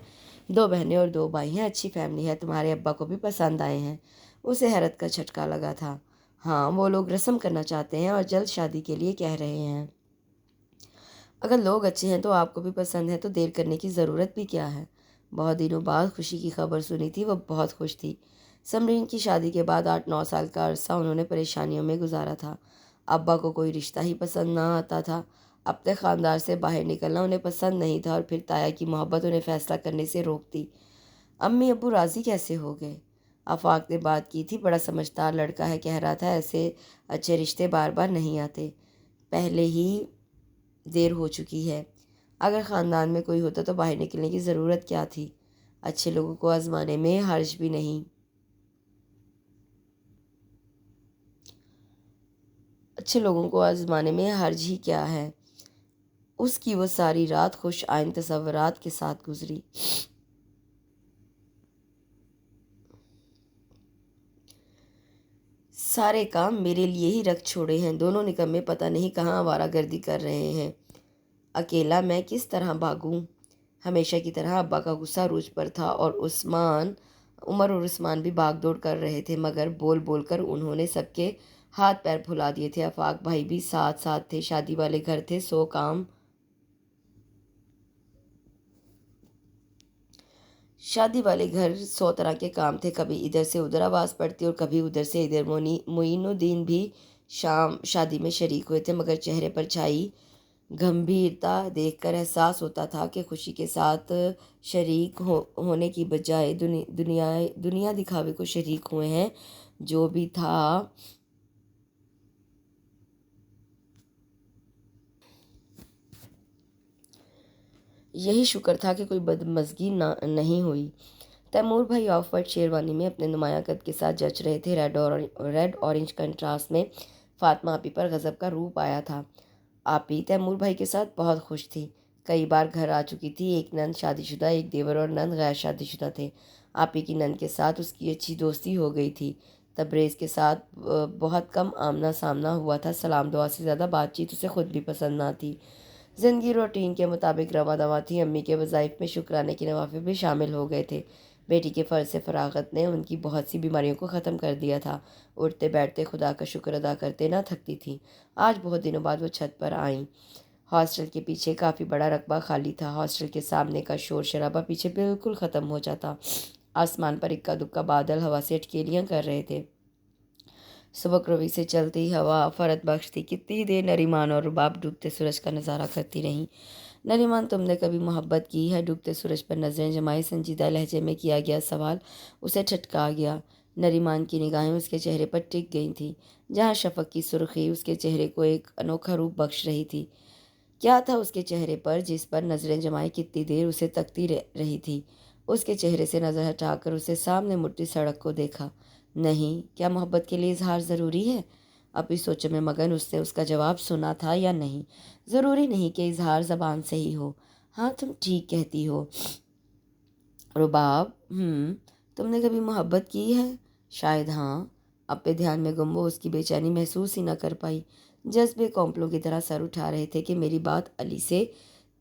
2 بہنیں اور 2 بھائی ہیں، اچھی فیملی ہے، تمہارے ابا کو بھی پسند آئے ہیں۔ اسے حیرت کا جھٹکا لگا تھا۔ ہاں، وہ لوگ رسم کرنا چاہتے ہیں اور جلد شادی کے لیے کہہ رہے ہیں۔ اگر لوگ اچھے ہیں تو آپ کو بھی پسند ہے تو دیر کرنے کی ضرورت بھی کیا ہے؟ بہت دنوں بعد خوشی کی خبر سنی تھی، وہ بہت خوش تھی۔ سمرین کی شادی کے بعد 8-9 سال کا عرصہ انہوں نے پریشانیوں میں گزارا تھا۔ ابا کو کوئی رشتہ ہی پسند نہ آتا تھا، اپنے خاندان سے باہر نکلنا انہیں پسند نہیں تھا، اور پھر تایا کی محبت انہیں فیصلہ کرنے سے روکتی۔ امی ابو راضی کیسے ہو گئے؟ آفاق نے بات کی تھی، بڑا سمجھدار لڑکا ہے، کہہ رہا تھا ایسے اچھے رشتے بار بار نہیں آتے، پہلے ہی دیر ہو چکی ہے۔ اگر خاندان میں کوئی ہوتا تو باہر نکلنے کی ضرورت کیا تھی؟ اچھے لوگوں کو آزمانے میں حرج بھی نہیں۔ اچھے لوگوں کو آزمانے میں حرج ہی کیا ہے؟ اس کی وہ ساری رات خوش آئند تصورات کے ساتھ گزری۔ سارے کام میرے لیے ہی رکھ چھوڑے ہیں، دونوں نکمے پتہ نہیں کہاں آوارہ گردی کر رہے ہیں، اکیلا میں کس طرح بھاگوں؟ ہمیشہ کی طرح ابا کا غصہ عروج پر تھا، اور عمر اور عثمان بھی بھاگ دوڑ کر رہے تھے، مگر بول بول کر انہوں نے سب کے ہاتھ پیر پھلا دیے تھے۔ آفاق بھائی بھی ساتھ ساتھ تھے، شادی والے گھر تھے، 100 کام، شادی والے گھر 100 طرح کے کام تھے، کبھی ادھر سے ادھر آواز پڑتی اور کبھی ادھر سے ادھر۔ معین الدین بھی شادی میں شریک ہوئے تھے، مگر چہرے پر چھائی گمبھیرتا دیکھ کر احساس ہوتا تھا کہ خوشی کے ساتھ شریک ہونے کی بجائے دنیا دکھاوے کو شریک ہوئے ہیں۔ جو بھی تھا یہی شکر تھا کہ کوئی بدمزگی نہیں ہوئی۔ تیمور بھائی آف وائٹ شیروانی میں اپنے نمایاں قد کے ساتھ جچ رہے تھے، ریڈ اورنج کنٹراسٹ میں فاطمہ آپی پر غضب کا روپ آیا تھا۔ آپی تیمور بھائی کے ساتھ بہت خوش تھی، کئی بار گھر آ چکی تھی۔ ایک نند شادی شدہ، ایک دیور اور نند غیر شادی شدہ تھے۔ آپی کی نند کے ساتھ اس کی اچھی دوستی ہو گئی تھی، تبریز کے ساتھ بہت کم آمنا سامنا ہوا تھا، سلام دعا سے زیادہ بات چیت اسے خود بھی پسند نہ تھی۔ زندگی روٹین کے مطابق رواں دواں تھی، امی کے وظائف میں شکرانے کے نوافل بھی شامل ہو گئے تھے۔ بیٹی کے فرض سے فراغت نے ان کی بہت سی بیماریوں کو ختم کر دیا تھا، اٹھتے بیٹھتے خدا کا شکر ادا کرتے نہ تھکتی تھیں۔ آج بہت دنوں بعد وہ چھت پر آئیں۔ ہاسٹل کے پیچھے کافی بڑا رقبہ خالی تھا، ہاسٹل کے سامنے کا شور شرابہ پیچھے بالکل ختم ہو جاتا۔ آسمان پر اکا دکا بادل ہوا سے اٹکیلیاں کر رہے تھے، سبک روی سے چلتی ہوا فرت بخش تھی۔ کتنی دیر نریمان اور رباب ڈوبتے سورج کا نظارہ کرتی رہیں۔ نریمان، تم نے کبھی محبت کی ہے؟ ڈوبتے سورج پر نظریں جمائے سنجیدہ لہجے میں کیا گیا سوال اسے ٹھٹکا گیا۔ نریمان کی نگاہیں اس کے چہرے پر ٹک گئی تھیں، جہاں شفق کی سرخی اس کے چہرے کو ایک انوکھا روپ بخش رہی تھی۔ کیا تھا اس کے چہرے پر جس پر نظریں جمائے کتنی دیر اسے تکتی رہی تھی؟ اس کے چہرے سے نظر ہٹا کر اسے سامنے مڑتی سڑک کو دیکھا۔ نہیں، کیا محبت کے لیے اظہار ضروری ہے؟ اپنی سوچوں میں مگن اس نے اس کا جواب سنا تھا یا نہیں؟ ضروری نہیں کہ اظہار زبان سے ہی ہو۔ ہاں، تم ٹھیک کہتی ہو رباب۔ تم نے کبھی محبت کی ہے؟ شاید ہاں۔ اپنے دھیان میں گم وہ اس کی بے چینی محسوس ہی نہ کر پائی۔ جذبے کونپلوں کی طرح سر اٹھا رہے تھے کہ میری بات علی سے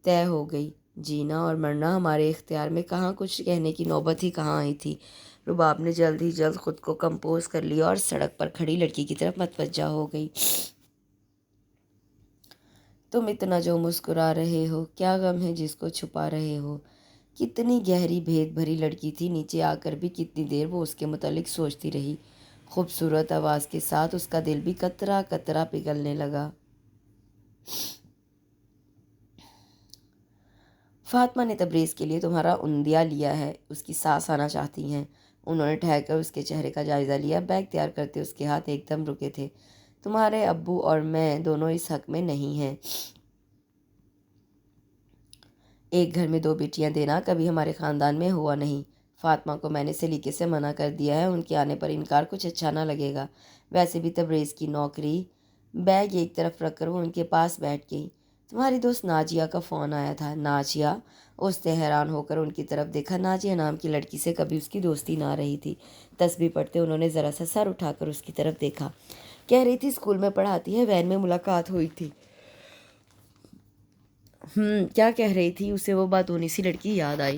طے ہو گئی، جینا اور مرنا ہمارے اختیار میں، کہاں کچھ کہنے کی نوبت ہی کہاں آئی تھی۔ رباب نے جلد ہی جلد خود کو کمپوز کر لیا اور سڑک پر کھڑی لڑکی کی طرف متوجہ ہو گئی۔ تم اتنا جو مسکرا رہے ہو، کیا غم ہے جس کو چھپا رہے ہو؟ کتنی گہری بھید بھری لڑکی تھی، نیچے آ کر بھی کتنی دیر وہ اس کے متعلق سوچتی رہی۔ خوبصورت آواز کے ساتھ اس کا دل بھی قطرہ قطرہ پگھلنے لگا۔ فاطمہ نے تبریز کے لیے تمہارا عندیہ لیا ہے، اس کی ساس آنا چاہتی ہیں۔ انہوں نے ٹھہر کر اس کے چہرے کا جائزہ لیا، بیگ تیار کرتے اس کے ہاتھ ایک دم رکے تھے۔ تمہارے ابو اور میں دونوں اس حق میں نہیں ہیں۔ ایک گھر میں 2 بیٹیاں دینا کبھی ہمارے خاندان میں ہوا نہیں۔ فاطمہ کو میں نے سلیقے سے منع کر دیا ہے، ان کے آنے پر انکار کچھ اچھا نہ لگے گا۔ ویسے بھی تبریز کی نوکری۔ بیگ ایک طرف رکھ کر وہ ان کے پاس بیٹھ گئی۔ تمہاری دوست ناجیہ کا فون آیا تھا۔ ناجیہ؟ اس نے حیران ہو کر ان کی طرف دیکھا۔ ناجیہ نام کی لڑکی سے کبھی اس کی دوستی نہ رہی تھی۔ تسبیح پڑھتے انہوں نے ذرا سا سر اٹھا کر اس کی طرف دیکھا۔ کہہ رہی تھی اسکول میں پڑھاتی ہے، وین میں ملاقات ہوئی تھی۔ کیا کہہ رہی تھی؟ اسے وہ باتونی سی لڑکی یاد آئی۔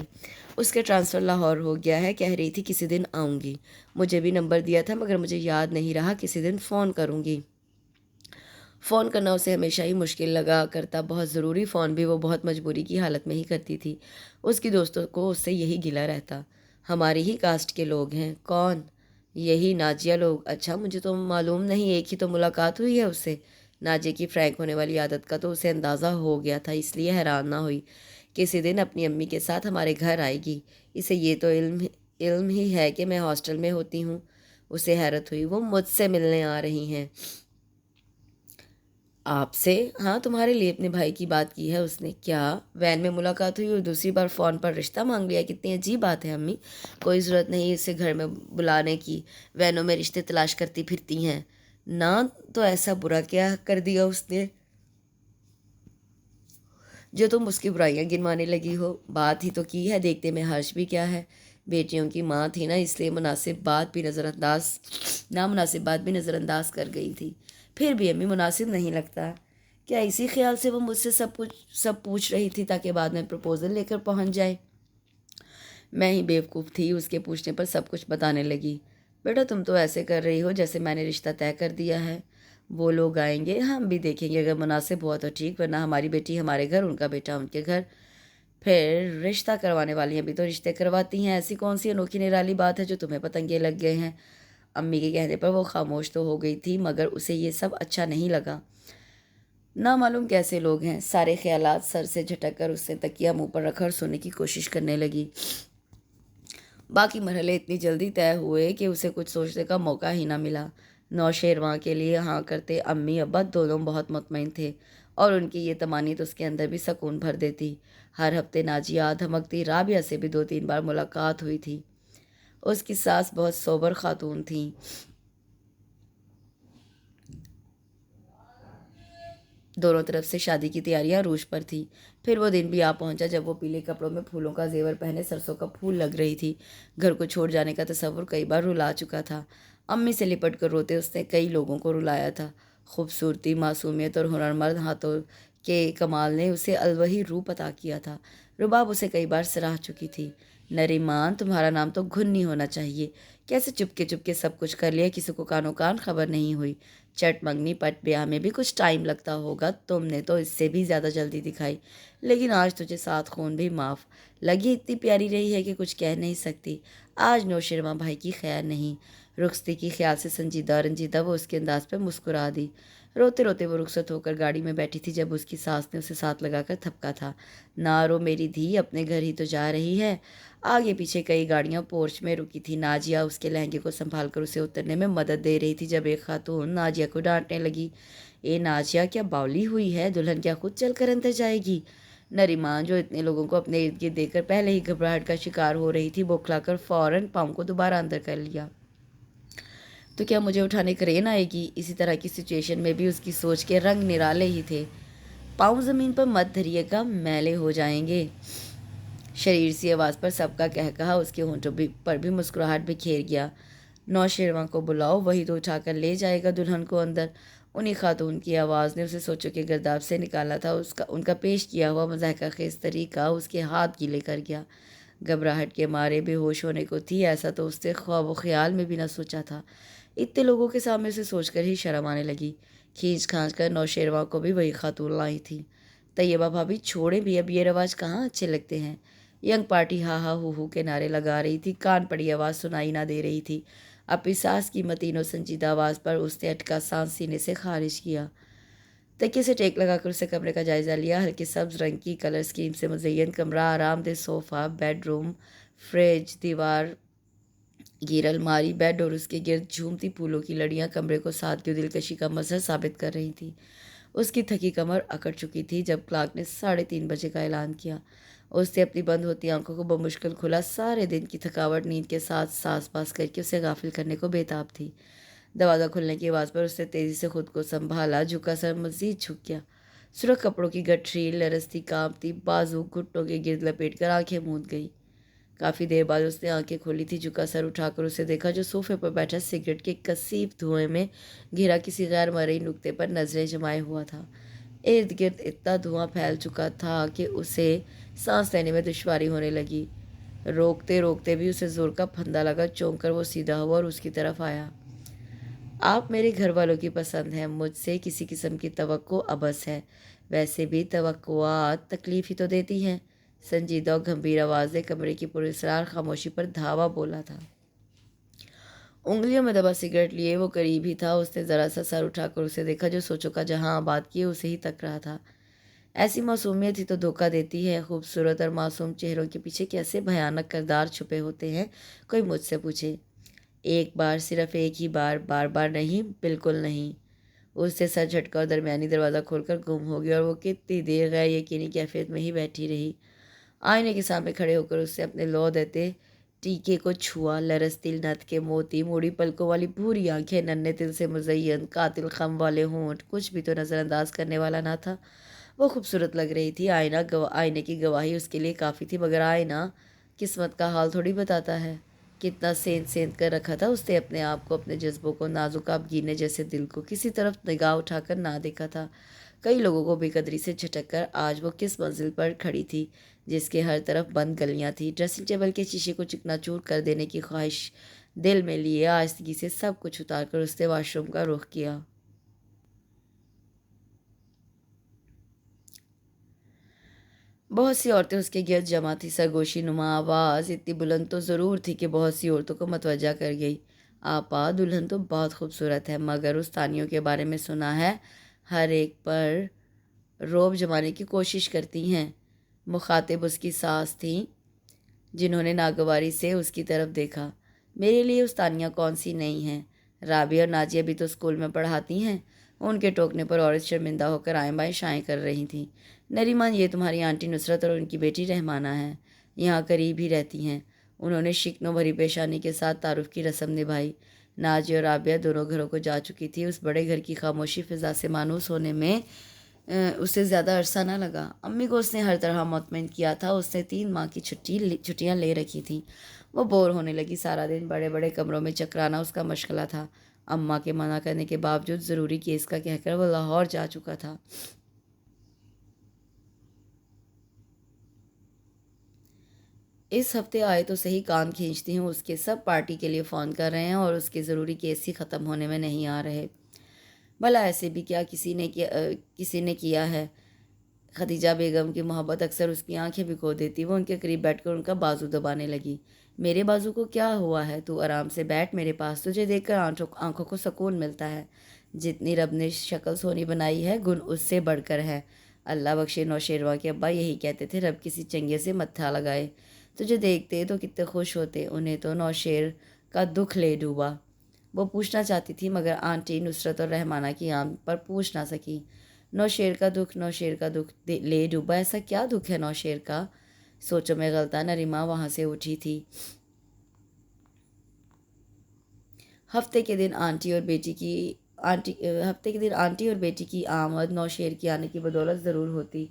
اس کے ٹرانسفر لاہور ہو گیا ہے، کہہ رہی تھی کسی دن آؤں گی۔ مجھے بھی نمبر دیا تھا مگر مجھے یاد نہیں رہا، کسی دن فون کروں گی۔ فون کرنا اسے ہمیشہ ہی مشکل لگا کرتا، بہت ضروری فون بھی وہ بہت مجبوری کی حالت میں ہی کرتی تھی۔ اس کی دوستوں کو اس سے یہی گلہ رہتا۔ ہماری ہی کاسٹ کے لوگ ہیں۔ کون؟ یہی ناجیہ لوگ۔ اچھا، مجھے تو معلوم نہیں، ایک ہی تو ملاقات ہوئی ہے اس سے۔ ناجیہ کی فرینک ہونے والی عادت کا تو اسے اندازہ ہو گیا تھا، اس لیے حیران نہ ہوئی۔ کسی دن اپنی امی کے ساتھ ہمارے گھر آئے گی۔ اسے یہ تو علم ہی ہے کہ میں ہاسٹل میں ہوتی ہوں۔ اسے حیرت ہوئی۔ وہ مجھ سے ملنے آ رہی ہیں۔ آپ سے؟ ہاں، تمہارے لیے اپنے بھائی کی بات کی ہے اس نے۔ کیا؟ وین میں ملاقات ہوئی اور دوسری بار فون پر رشتہ مانگ لیا؟ کتنی عجیب بات ہے امی۔ کوئی ضرورت نہیں اسے گھر میں بلانے کی، وینوں میں رشتے تلاش کرتی پھرتی ہیں نا۔ تو ایسا برا کیا کر دیا اس نے جو تم اس کی برائیاں گنوانے لگی ہو؟ بات ہی تو کی ہے، دیکھتے میں حرج بھی کیا ہے۔ بیٹیوں کی ماں تھی نا، اس لیے نامناسب بات بھی نظر انداز کر گئی تھی۔ پھر بھی امی مناسب نہیں لگتا۔ کیا اسی خیال سے وہ مجھ سے سب پوچھ رہی تھی تاکہ بعد میں پروپوزل لے کر پہنچ جائے؟ میں ہی بیوقوف تھی، اس کے پوچھنے پر سب کچھ بتانے لگی۔ بیٹا تم تو ایسے کر رہی ہو جیسے میں نے رشتہ طے کر دیا ہے۔ وہ لوگ آئیں گے، ہم بھی دیکھیں گے، اگر مناسب ہوا تو ٹھیک، ورنہ ہماری بیٹی ہمارے گھر، ان کا بیٹا ان کے گھر۔ پھر رشتہ کروانے والیاں بھی تو رشتے کرواتی ہیں، ایسی کون سی انوکھی نرالی بات ہے جو تمہیں پتنگے لگ گئے ہیں؟ امی کے کہنے پر وہ خاموش تو ہو گئی تھی مگر اسے یہ سب اچھا نہیں لگا۔ نہ معلوم کیسے لوگ ہیں۔ سارے خیالات سر سے جھٹک کر اس نے تکیہ منہ پر رکھا اور سونے کی کوشش کرنے لگی۔ باقی مرحلے اتنی جلدی طے ہوئے کہ اسے کچھ سوچنے کا موقع ہی نہ ملا۔ نوشیروان کے لیے ہاں کرتے امی ابا دونوں بہت مطمئن تھے اور ان کی یہ تمانیت اس کے اندر بھی سکون بھر دیتی۔ ہر ہفتے ناجیہ دھمکتی۔ رابعہ سے بھی 2-3 بار ملاقات ہوئی تھی۔ اس کی ساس بہت سوبر خاتون تھیں۔ دونوں طرف سے شادی کی تیاریاں عروج پر تھی۔ پھر وہ دن بھی آ پہنچا جب وہ پیلے کپڑوں میں پھولوں کا زیور پہنے سرسوں کا پھول لگ رہی تھی۔ گھر کو چھوڑ جانے کا تصور کئی بار رلا چکا تھا۔ امی سے لپٹ کر روتے اس نے کئی لوگوں کو رلایا تھا۔ خوبصورتی، معصومیت اور ہنرمند ہاتھوں کے کمال نے اسے الوہی روپ عطا کیا تھا۔ رباب اسے کئی بار سراہ چکی تھی۔ نریمان، تمہارا نام تو گھنی ہونا چاہیے۔ کیسے چپکے سب کچھ کر لیا، کسی کو کانوں کان خبر نہیں ہوئی۔ چٹ منگنی پٹ بیاہ میں بھی کچھ ٹائم لگتا ہوگا، تم نے تو اس سے بھی زیادہ جلدی دکھائی۔ لیکن آج تجھے 7 خون بھی معاف۔ لگی اتنی پیاری رہی ہے کہ کچھ کہہ نہیں سکتی۔ آج نوشیروان بھائی کی خیر نہیں۔ رخصتی کی خیال سے رنجیدہ وہ اس کے انداز پہ مسکرا دی۔ روتے روتے وہ رخصت ہو کر گاڑی میں بیٹھی تھی جب اس کی ساس نے اسے ساتھ لگا کر تھپکا تھا۔ نہ رو میری دھی، اپنے گھر ہی تو جا رہی ہے۔ آگے پیچھے کئی گاڑیاں پورچ میں رکی تھی۔ ناجیہ اس کے لہنگے کو سنبھال کر اسے اترنے میں مدد دے رہی تھی جب ایک خاتون ناجیہ کو ڈانٹنے لگی۔ اے ناجیہ، کیا باولی ہوئی ہے؟ دلہن کیا خود چل کر اندر جائے گی؟ نریمان، جو اتنے لوگوں کو اپنے ارد گرد دیکھ کر پہلے ہی گھبراہٹ کا شکار ہو رہی تھی، بوکھلا کر فوراً پاؤں کو دوبارہ اندر کر لیا۔ تو کیا مجھے اٹھانے کرین آئے گی؟ اسی طرح کی سچویشن میں بھی اس کی سوچ کے رنگ نرالے ہی تھے۔ پاؤں زمین پر مت دھریے گا، میلے ہو جائیں گے۔ شریر سی آواز پر سب کا کہا اس کے ہونٹوں پر بھی مسکراہٹ بکھیر گیا۔ نوشیروان کو بلاؤ، وہی تو اٹھا کر لے جائے گا دلہن کو اندر۔ انہی خاتون کی آواز نے اسے سوچوں کے گرداب سے نکالا تھا۔ ان کا پیش کیا ہوا مضحکہ خیز طریقہ اس کے ہاتھ گیلے کر گیا۔ گھبراہٹ کے مارے بے ہوش ہونے کو تھی، ایسا تو اس نے خواب و خیال میں بھی نہ سوچا تھا۔ اتنے لوگوں کے سامنے اسے سوچ کر ہی شرم آنے لگی۔ کھینچ کھانچ کر نوشیروان کو بھی وہی خاتون لائی تھی۔ طیبہ بھابھی چھوڑیں بھی، اب یہ رواج کہاں اچھے لگتے ہیں۔ ینگ پارٹی ہا ہا ہو ہو کے نعرے لگا رہی تھی۔ کان پڑی آواز سنائی نہ دے رہی تھی۔ اپنی ساس کی متین و سنجیدہ آواز پر اس نے اٹکا سانس سینے سے خارج کیا۔ تکیے سے ٹیک لگا کر اسے کمرے کا جائزہ لیا۔ ہلکے سبز رنگ کی کلر اسکیم سے مزین کمرہ، آرام دہ صوفہ، بیڈ روم، فریج، دیوار گیر الماری، بیڈ اور اس کے گرد جھومتی پھولوں کی لڑیاں کمرے کو سادگی و دلکشی کا مظہر ثابت کر رہی تھی۔ اس کی تھکی کمر اکڑ چکی تھی جب کلاک نے 3:30 بجے کا اعلان کیا۔ اس نے اپنی بند ہوتی آنکھوں کو بمشکل کھولا۔ سارے دن کی تھکاوٹ نیند کے ساتھ ساس باس کر کے اسے غافل کرنے کو بےتاب تھی۔ دروازہ کھلنے کی آواز پر اس نے تیزی سے خود کو سنبھالا، جھکا سر مزید جھک گیا۔ سرخ کپڑوں کی گٹھری لرزتی کانپتی بازو گھٹنوں کے گرد لپیٹ کر آنکھیں موند گئی۔ کافی دیر بعد اس نے آنکھیں کھولی تھی، جھکا سر اٹھا کر اسے دیکھا جو صوفے پر بیٹھا سگریٹ کے کثیف دھوئیں میں گھرا کسی غیر مرئی نقطے پر نظریں جمائے ہوا تھا۔ ارد گرد اتنا دھواں پھیل چکا تھا کہ اسے سانس لینے میں دشواری ہونے لگی۔ روکتے روکتے بھی اسے زور کا پھندا لگا، چونک کر وہ سیدھا ہوا اور اس کی طرف آیا۔ آپ میرے گھر والوں کی پسند ہیں، مجھ سے کسی قسم کی توقع ابس ہے، ویسے بھی توقعات تکلیف ہی تو دیتی ہیں، سنجیدہ اور گھمبیر آواز نے کمرے کی پراسرار خاموشی پر دھاوا بولا تھا۔ انگلیوں میں دبا سگریٹ لیے وہ قریب ہی تھا، اس نے ذرا سا سر اٹھا کر اسے دیکھا جو سوچوں کا جہاں آباد کیے اسے ہی تک رہا تھا۔ ایسی معصومیت ہی تو دھوکہ دیتی ہے، خوبصورت اور معصوم چہروں کے پیچھے کیسے بھیانک کردار چھپے ہوتے ہیں، کوئی مجھ سے پوچھے۔ ایک بار، صرف ایک ہی بار، بار بار نہیں، بالکل نہیں۔ اس سے سر جھٹکا اور درمیانی دروازہ کھول کر گم ہو گیا اور وہ کتنی دیر غیر یقینی کیفیت میں ہی بیٹھی رہی۔ آئینے کے سامنے کھڑے ہو کر اس سے اپنے لو دیتے ٹیکے کو چھوا، لرزتی نتھ کے موتی، موڑی پلکوں والی بھوری آنکھیں، ننھے دل سے مزین قاتل خم والے ہونٹ، کچھ بھی تو نظر انداز کرنے والا نہ تھا۔ وہ خوبصورت لگ رہی تھی، آئینے کی گواہی اس کے لیے کافی تھی، مگر آئینہ قسمت کا حال تھوڑی بتاتا ہے۔ کتنا سینت سینت کر رکھا تھا اس نے اپنے آپ کو، اپنے جذبوں کو، نازک آبگینے جیسے دل کو، کسی طرف نگاہ اٹھا کر نہ دیکھا تھا۔ کئی لوگوں کو بے قدری سے جھٹک کر آج وہ کس منزل پر کھڑی تھی جس کے ہر طرف بند گلیاں تھیں۔ ڈریسنگ ٹیبل کے شیشے کو چکنا چور کر دینے کی خواہش دل میں لیے آہستگی سے سب کچھ اتار کر اس نے واش روم کا رخ کیا۔ بہت سی عورتیں اس کے گرد جمع تھیں، سرگوشی نما آواز اتنی بلند تو ضرور تھی کہ بہت سی عورتوں کو متوجہ کر گئی۔ آپا، دلہن تو بہت خوبصورت ہے، مگر اس تانیوں کے بارے میں سنا ہے، ہر ایک پر روب جمانے کی کوشش کرتی ہیں۔ مخاطب اس کی ساس تھیں جنہوں نے ناگواری سے اس کی طرف دیکھا۔ میرے لیے اس تانیہ کون سی نہیں ہیں، رابعہ اور نازیہ بھی تو اسکول میں پڑھاتی ہیں۔ ان کے ٹوکنے پر عورت شرمندہ ہو کر آئیں بائیں شائیں کر رہی تھیں۔ نریمان، یہ تمہاری آنٹی نصرت اور ان کی بیٹی رحمانہ ہیں، یہاں قریب ہی رہتی ہیں۔ انہوں نے شکنوں بھری پیشانی کے ساتھ تعارف کی رسم نبھائی۔ نازیہ اور رابعہ دونوں گھروں کو جا چکی تھی۔ اس بڑے گھر کی خاموشی فضا سے مانوس ہونے میں اسے زیادہ عرصہ نہ لگا۔ امی کو اس نے ہر طرح مطمئن کیا تھا، اس نے 3 ماہ کی چھٹیاں لے رکھی تھیں۔ وہ بور ہونے لگی، سارا دن بڑے بڑے کمروں میں چکرانا اس کا مشغلہ تھا۔ اماں کے منع کرنے کے باوجود ضروری کیس کا کہہ کر وہ لاہور جا چکا تھا۔ اس ہفتے آئے تو صحیح، کان کھینچتی ہوں، اس کے سب پارٹی کے لیے فون کر رہے ہیں اور اس کے ضروری کیس ہی ختم ہونے میں نہیں آ رہے۔ بھلا ایسے بھی کیا کسی نے کیا ہے؟ خدیجہ بیگم کی محبت اکثر اس کی آنکھیں بھگو دیتی۔ وہ ان کے قریب بیٹھ کر ان کا بازو دبانے لگی۔ میرے بازو کو کیا ہوا ہے؟ تو آرام سے بیٹھ میرے پاس، تجھے دیکھ کر آنکھوں کو سکون ملتا ہے۔ جتنی رب نے شکل سونی بنائی ہے، گن اس سے بڑھ کر ہے۔ اللہ بخشے نوشیروان کے ابا یہی کہتے تھے، رب کسی چنگے سے متھا لگائے۔ تجھے دیکھتے تو کتنے خوش ہوتے۔ انہیں تو نوشیر کا دکھ لے ڈوبا۔ وہ پوچھنا چاہتی تھی مگر آنٹی نصرت اور رحمانہ کی آمد پر پوچھ نہ سکی۔ نوشیر کا دکھ لے ڈوبا، ایسا کیا دکھ ہے نوشیر کا؟ سوچوں میں غلطہ نریما وہاں سے اٹھی تھی۔ ہفتے کے دن آنٹی اور بیٹی کی آمد نوشیر کی آنے کی بدولت ضرور ہوتی۔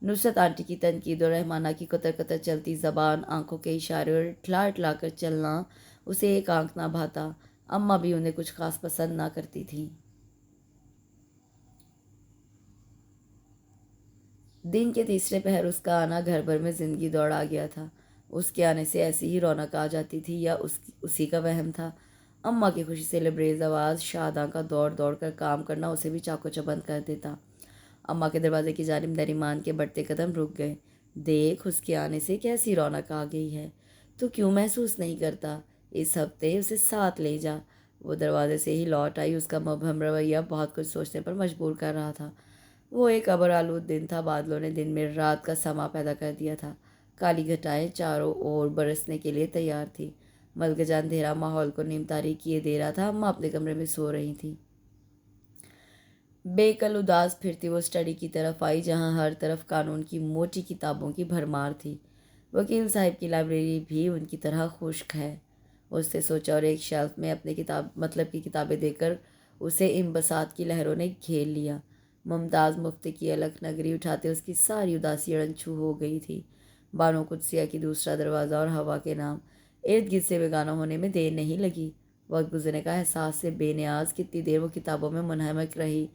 نصرت آنٹی کی تنقید اور رحمانہ کی قطر قطر چلتی زبان، آنکھوں کے اشارے اور اٹھلا اٹھلا کر چلنا اسے ایک آنکھ نہ بھاتا۔ اماں بھی انہیں کچھ خاص پسند نہ کرتی تھیں۔ دن کے تیسرے پہر اس کا آنا گھر بھر میں زندگی دوڑا گیا تھا۔ اس کے آنے سے ایسی ہی رونق آ جاتی تھی یا اسی کا وہم تھا؟ اماں کی خوشی سے لبریز آواز، شاداں کا دوڑ دوڑ کر کام کرنا اسے بھی چاقو چبند کر دیتا۔ اماں کے دروازے کی جانب نریمان کے بڑھتے قدم رک گئے۔ دیکھ، اس کے آنے سے کیسی رونق آ گئی ہے، تو کیوں محسوس نہیں کرتا؟ اس ہفتے اسے ساتھ لے جا۔ وہ دروازے سے ہی لوٹ آئی، اس کا مبہم رویہ بہت کچھ سوچنے پر مجبور کر رہا تھا۔ وہ ایک ابر آلود دن تھا، بادلوں نے دن میں رات کا سما پیدا کر دیا تھا۔ کالی گھٹائیں چاروں اور برسنے کے لیے تیار تھی۔ ملگجا اندھیرا ماحول کو نیم تاریک کیے دے رہا تھا۔ اماں اپنے کمرے میں سو رہی تھیں۔ بے کل اداس پھرتی وہ اسٹڈی کی طرف آئی جہاں ہر طرف قانون کی موٹی کتابوں کی بھرمار تھی۔ وکیل صاحب کی لائبریری بھی ان کی طرح خشک ہے، اس نے سوچا، اور ایک شیلف میں اپنے کتابیں دیکھ کر اسے ان بساط کی لہروں نے گھیر لیا۔ ممتاز مفتی کی الگ نگری اٹھاتے اس کی ساری اداسی اڑنچھو ہو گئی تھی۔ بانو قدسیہ کی دوسرا دروازہ اور ہوا کے نام ارد گرد سے بیگانہ ہونے میں دیر نہیں لگی۔ وقت گزرنے کا احساس سے بے نیاز کتنی دیر وہ کتابوں میں منہمک رہی۔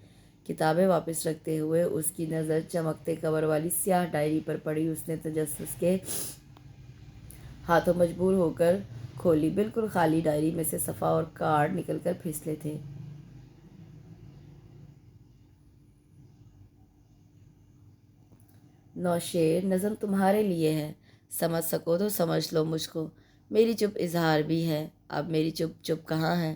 کتابیں واپس رکھتے ہوئے اس کی نظر چمکتے کور والی سیاہ ڈائری پر پڑی۔ اس نے تجسس کے ہاتھوں مجبور ہو کر کھولی۔ بالکل خالی ڈائری میں سے صفحہ اور کارڈ نکل کر پھسلے تھے۔ نوشیر، نظم تمہارے لیے ہے، سمجھ سکو تو سمجھ لو مجھ کو۔ میری چپ اظہار بھی ہے۔ اب میری چپ چپ کہاں ہے؟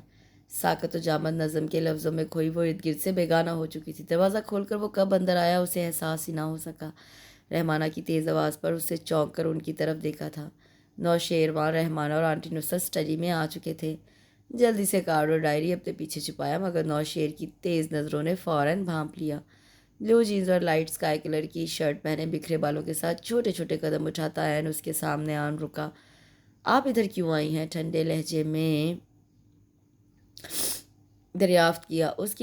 ساکت و جامد نظم کے لفظوں میں کھوئی وہ ارد گرد سے بیگانہ ہو چکی تھی۔ دروازہ کھول کر وہ کب اندر آیا اسے احساس ہی نہ ہو سکا۔ رحمانہ کی تیز آواز پر اس سے چونک کر ان کی طرف دیکھا تھا۔ نوشیروان، رحمانہ اور آنٹی نصرت اسٹڈی میں آ چکے تھے۔ جلدی سے کارڈ اور ڈائری اپنے پیچھے چھپایا، مگر نوشیر کی تیز نظروں نے فوراً بھانپ لیا۔ بلو جینز اور لائٹ اسکائی کلر کی شرٹ پہنے، بکھرے بالوں کے ساتھ چھوٹے چھوٹے قدم اٹھاتا عین اس کے سامنے آن رکا۔ آپ ادھر کیوں آئی ہیں؟ ٹھنڈے لہجے میں دریافت کیا۔ اس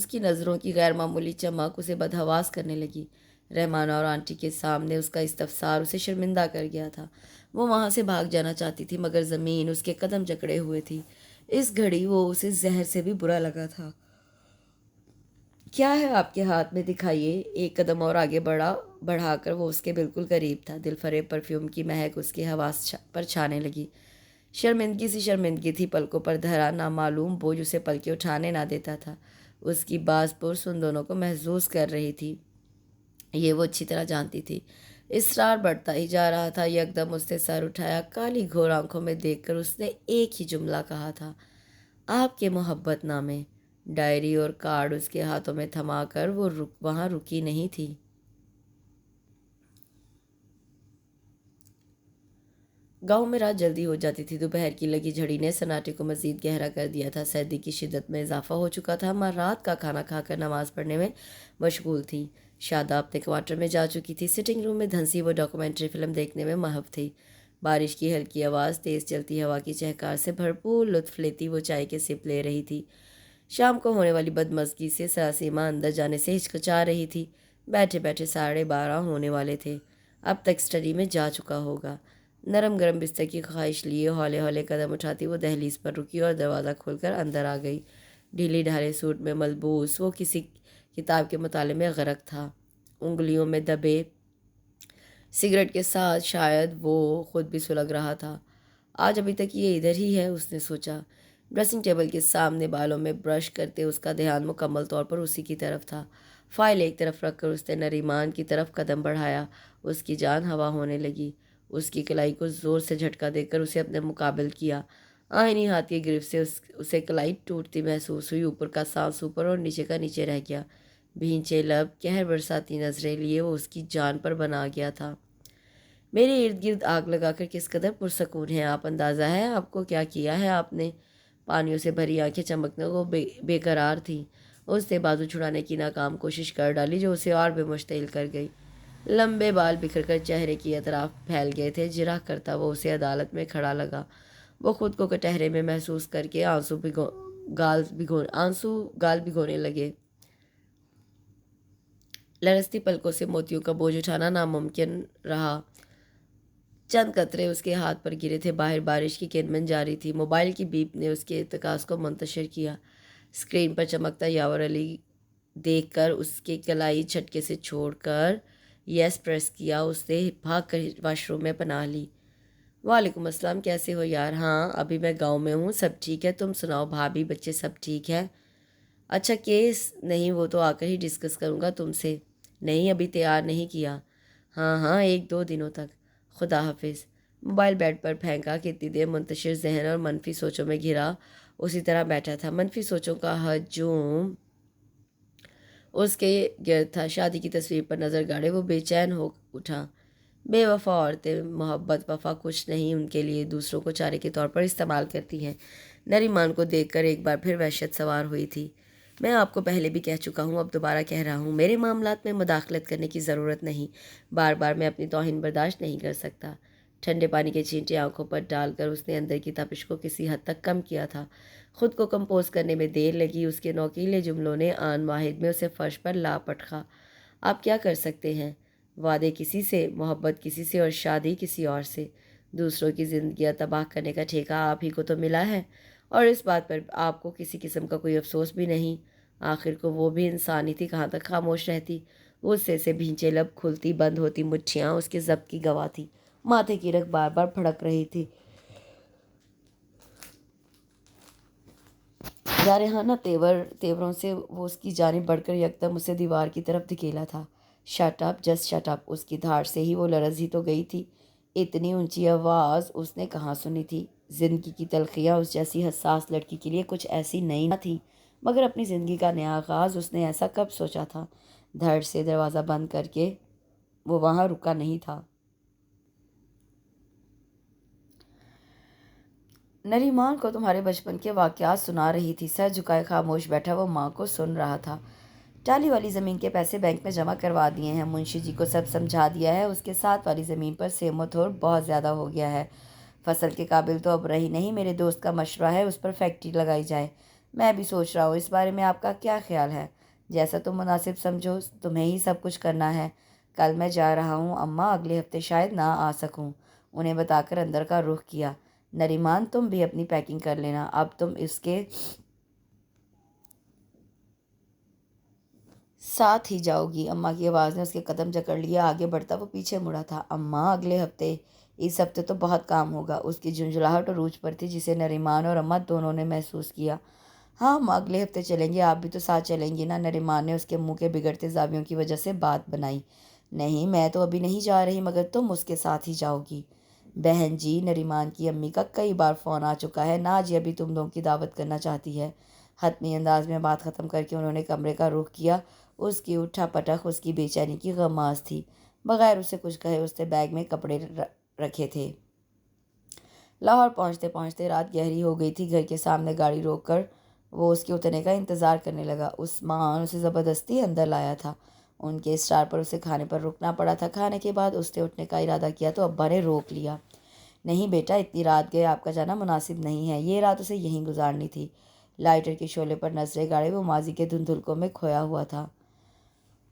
کی نظروں کی غیر معمولی چمک اسے بدحواس کرنے لگی۔ رحمانہ اور آنٹی کے سامنے اس کا استفسار اسے شرمندہ کر گیا تھا۔ وہ وہاں سے بھاگ جانا چاہتی تھی، مگر زمین اس کے قدم جکڑے ہوئے تھی۔ اس گھڑی وہ اسے زہر سے بھی برا لگا تھا۔ کیا ہے آپ کے ہاتھ میں؟ دکھائیے۔ ایک قدم اور آگے بڑھا کر وہ اس کے بالکل قریب تھا۔ دل فریب پرفیوم کی مہک اس کے حواس پر چھانے لگی۔ شرمندگی سی شرمندگی تھی، پلکوں پر دھرا نامعلوم بوجھ اسے پلکیں اٹھانے نہ دیتا تھا۔ اس کی باز پرس ان دونوں کو محظوظ کر رہی تھی، یہ وہ اچھی طرح جانتی تھی۔ اصرار بڑھتا ہی جا رہا تھا۔ یکدم اس نے سر اٹھایا، کالی گھور آنکھوں میں دیکھ کر اس نے ایک ہی جملہ کہا تھا، آپ کے محبت نامے۔ ڈائری اور کارڈ اس کے ہاتھوں میں تھما کر وہ وہاں رکی نہیں تھی۔ گاؤں میں رات جلدی ہو جاتی تھی۔ دوپہر کی لگی جھڑی نے سناٹے کو مزید گہرا کر دیا تھا۔ سردی کی شدت میں اضافہ ہو چکا تھا۔ ماں رات کا کھانا کھا کر نماز پڑھنے میں مشغول تھی۔ شادہ اپنے کوارٹر میں جا چکی تھی۔ سٹنگ روم میں دھنسی وہ ڈاکومنٹری فلم دیکھنے میں محو تھی۔ بارش کی ہلکی آواز، تیز چلتی ہوا کی چہکار سے بھرپور لطف لیتی وہ چائے کے سپ لے رہی تھی۔ شام کو ہونے والی بدمزگی سے سراسیمہ اندر جانے سے ہچکچا رہی تھی۔ بیٹھے بیٹھے 12:30 ہونے والے تھے۔ اب تک اسٹڈی میں جا چکا ہوگا۔ نرم گرم بستر کی خواہش لیے ہولے ہولے قدم اٹھاتی وہ دہلیز پر رکی اور دروازہ کھول کر اندر آ گئی۔ ڈھیلی ڈھالے سوٹ میں ملبوس وہ کسی کتاب کے مطالعے میں غرق تھا۔ انگلیوں میں دبے سگریٹ کے ساتھ شاید وہ خود بھی سلگ رہا تھا۔ آج ابھی تک یہ ادھر ہی ہے، اس نے سوچا۔ ڈریسنگ ٹیبل کے سامنے بالوں میں برش کرتے اس کا دھیان مکمل طور پر اسی کی طرف تھا۔ فائل ایک طرف رکھ کر اس نے نریمان کی طرف قدم بڑھایا۔ اس کی جان ہوا ہونے لگی۔ اس کی کلائی کو زور سے جھٹکا دے کر اسے اپنے مقابل کیا۔ آئینی ہاتھ کی گرفت سے اسے کلائی ٹوٹتی محسوس ہوئی۔ اوپر کا سانس اوپر اور نیچے کا نیچے رہ گیا۔ بھینچے لب، قہر برساتی نظریں لیے وہ اس کی جان پر بنا گیا تھا۔ میرے ارد گرد آگ لگا کر کس قدر پرسکون ہیں آپ، اندازہ ہے آپ کو کیا کیا ہے آپ نے؟ پانیوں سے بھری آنکھیں چمکنے کو بے قرار تھیں۔ اس نے بازو چھڑانے کی ناکام کوشش کر ڈالی جو اسے اور بھی مشتعل کر گئی۔ لمبے بال بکھر کر چہرے کی اطراف پھیل گئے تھے۔ جرح کرتا وہ اسے عدالت میں کھڑا لگا۔ وہ خود کو کٹہرے میں محسوس کر کے آنسو گال بھگونے لگے۔ لرزتی پلکوں سے موتیوں کا بوجھ اٹھانا ناممکن رہا۔ چند قطرے اس کے ہاتھ پر گرے تھے۔ باہر بارش کی کنمن جاری تھی۔ موبائل کی بیپ نے اس کے ارتکاز کو منتشر کیا۔ اسکرین پر چمکتا یاور علی دیکھ کر اس کے کلائی جھٹکے سے چھوڑ کر یس پریس کیا۔ اس نے بھاگ کر واش روم میں پناہ لی۔ وعلیکم السلام، کیسے ہو یار؟ ہاں ابھی میں گاؤں میں ہوں، سب ٹھیک ہے، تم سناؤ، بھابھی بچے سب ٹھیک ہے؟ اچھا کیس نہیں، وہ تو آ کر ہی ڈسکس کروں گا تم سے۔ نہیں ابھی تیار نہیں کیا؟ ہاں ہاں 1-2 دنوں تک۔ خدا حافظ۔ موبائل بیڈ پر پھینکا، کتنی دیر منتشر ذہن اور منفی سوچوں میں گھرا اسی طرح بیٹھا تھا۔ منفی سوچوں کا ہجوم اس کے گرد تھا۔ شادی کی تصویر پر نظر گاڑے وہ بے چین ہو اٹھا۔ بے وفا عورتیں محبت وفا کچھ نہیں ان کے لیے، دوسروں کو چارے کے طور پر استعمال کرتی ہیں۔ نریمان کو دیکھ کر ایک بار پھر وحشت سوار ہوئی تھی۔ میں آپ کو پہلے بھی کہہ چکا ہوں، اب دوبارہ کہہ رہا ہوں، میرے معاملات میں مداخلت کرنے کی ضرورت نہیں۔ بار بار میں اپنی توہین برداشت نہیں کر سکتا۔ ٹھنڈے پانی کے چھینٹے آنکھوں پر ڈال کر اس نے اندر کی تپش کو کسی حد تک کم کیا تھا۔ خود کو کمپوز کرنے میں دیر لگی۔ اس کے نوکیلے جملوں نے آن واحد میں اسے فرش پر لا پٹخا۔ آپ کیا کر سکتے ہیں؟ وعدے کسی سے، محبت کسی سے اور شادی کسی اور سے۔ دوسروں کی زندگیاں تباہ کرنے کا ٹھیکہ آپ ہی کو تو ملا ہے، اور اس بات پر آپ کو کسی قسم کا کوئی افسوس بھی نہیں۔ آخر کو وہ بھی انسانی تھی، کہاں تک خاموش رہتی؟ غصے سے بھینچے لب، کھلتی بند ہوتی مٹھیاں اس کے ضبط کی گواہ تھی۔ ماتھے کی رگ بار بار پھڑک رہی تھی۔ جارحانہ تیوروں سے وہ اس کی جانب بڑھ کر یکدم اسے دیوار کی طرف دھکیلا تھا۔ Shut up, just shut up! اس کی دھاڑ سے ہی وہ لرز ہی تو گئی تھی۔ اتنی اونچی آواز اس نے کہاں سنی تھی؟ زندگی کی تلخیاں اس جیسی حساس لڑکی کے لیے کچھ ایسی نئی نہ تھی، مگر اپنی زندگی کا نیا آغاز اس نے ایسا کب سوچا تھا؟ دھڑ سے دروازہ بند کر کے وہ وہاں رکا نہیں تھا۔ نریمان کو تمہارے بچپن کے واقعات سنا رہی تھی۔ سر جھکائے خاموش بیٹھا وہ ماں کو سن رہا تھا۔ ٹالی والی زمین کے پیسے بینک میں جمع کروا دیے ہیں، منشی جی کو سب سمجھا دیا ہے۔ اس کے ساتھ والی زمین پر سیم و تھور بہت زیادہ ہو گیا ہے، فصل کے قابل تو اب رہی نہیں۔ میرے دوست کا مشورہ ہے اس پر فیکٹری لگائی جائے۔ میں بھی سوچ رہا ہوں، اس بارے میں آپ کا کیا خیال ہے؟ جیسا تم مناسب سمجھو، تمہیں ہی سب کچھ کرنا ہے۔ کل میں جا رہا ہوں اماں، اگلے ہفتے شاید نہ آ سکوں، انہیں بتا کر اندر کا رخ کیا۔ نریمان تم بھی اپنی پیکنگ کر لینا، اب تم اس کے ساتھ ہی جاؤ گی؟ اماں کی آواز نے اس کے قدم جکڑ لیے۔ آگے بڑھتا وہ پیچھے مڑا تھا۔ اماں اگلے ہفتے؟ اس ہفتے تو بہت کام ہوگا۔ اس کی جھنجھلاہٹ اور عروج پر تھی جسے نریمان اور اماں دونوں نے محسوس کیا۔ ہاں اماں، اگلے ہفتے چلیں گے، آپ بھی تو ساتھ چلیں گی نا؟ نریمان نے اس کے منہ کے بگڑتے زاویوں کی وجہ سے بات بنائی۔ نہیں، میں تو ابھی نہیں جا رہی، مگر تم اس کے ساتھ ہی جاؤ گی۔ بہن جی، نریمان کی امی کا کئی بار فون آ چکا ہے، ناجی ابھی تم لوگوں کی دعوت کرنا چاہتی ہے۔ حتمی انداز میں بات ختم کر کے انہوں نے کمرے کا رخ کیا۔ اس کی اٹھا پٹک اس کی بے چینی کی غماز تھی۔ بغیر اسے کچھ کہے اس نے بیگ میں کپڑے رکھے تھے۔ لاہور پہنچتے پہنچتے رات گہری ہو گئی تھی۔ گھر کے سامنے گاڑی روک کر وہ اس کے اترنے کا انتظار کرنے لگا۔ عثمان اسے زبردستی اندر لایا تھا۔ ان کے اسٹار پر اسے کھانے پر رکنا پڑا تھا۔ کھانے کے بعد اس نے اٹھنے کا ارادہ کیا تو ابا نے روک لیا۔ نہیں بیٹا، اتنی رات گئے آپ کا جانا مناسب نہیں ہے، یہ رات اسے یہیں گزارنی تھی۔ لائٹر کے شعلے پر نظریں گاڑے وہ ماضی کے دھندلکوں میں کھویا ہوا تھا۔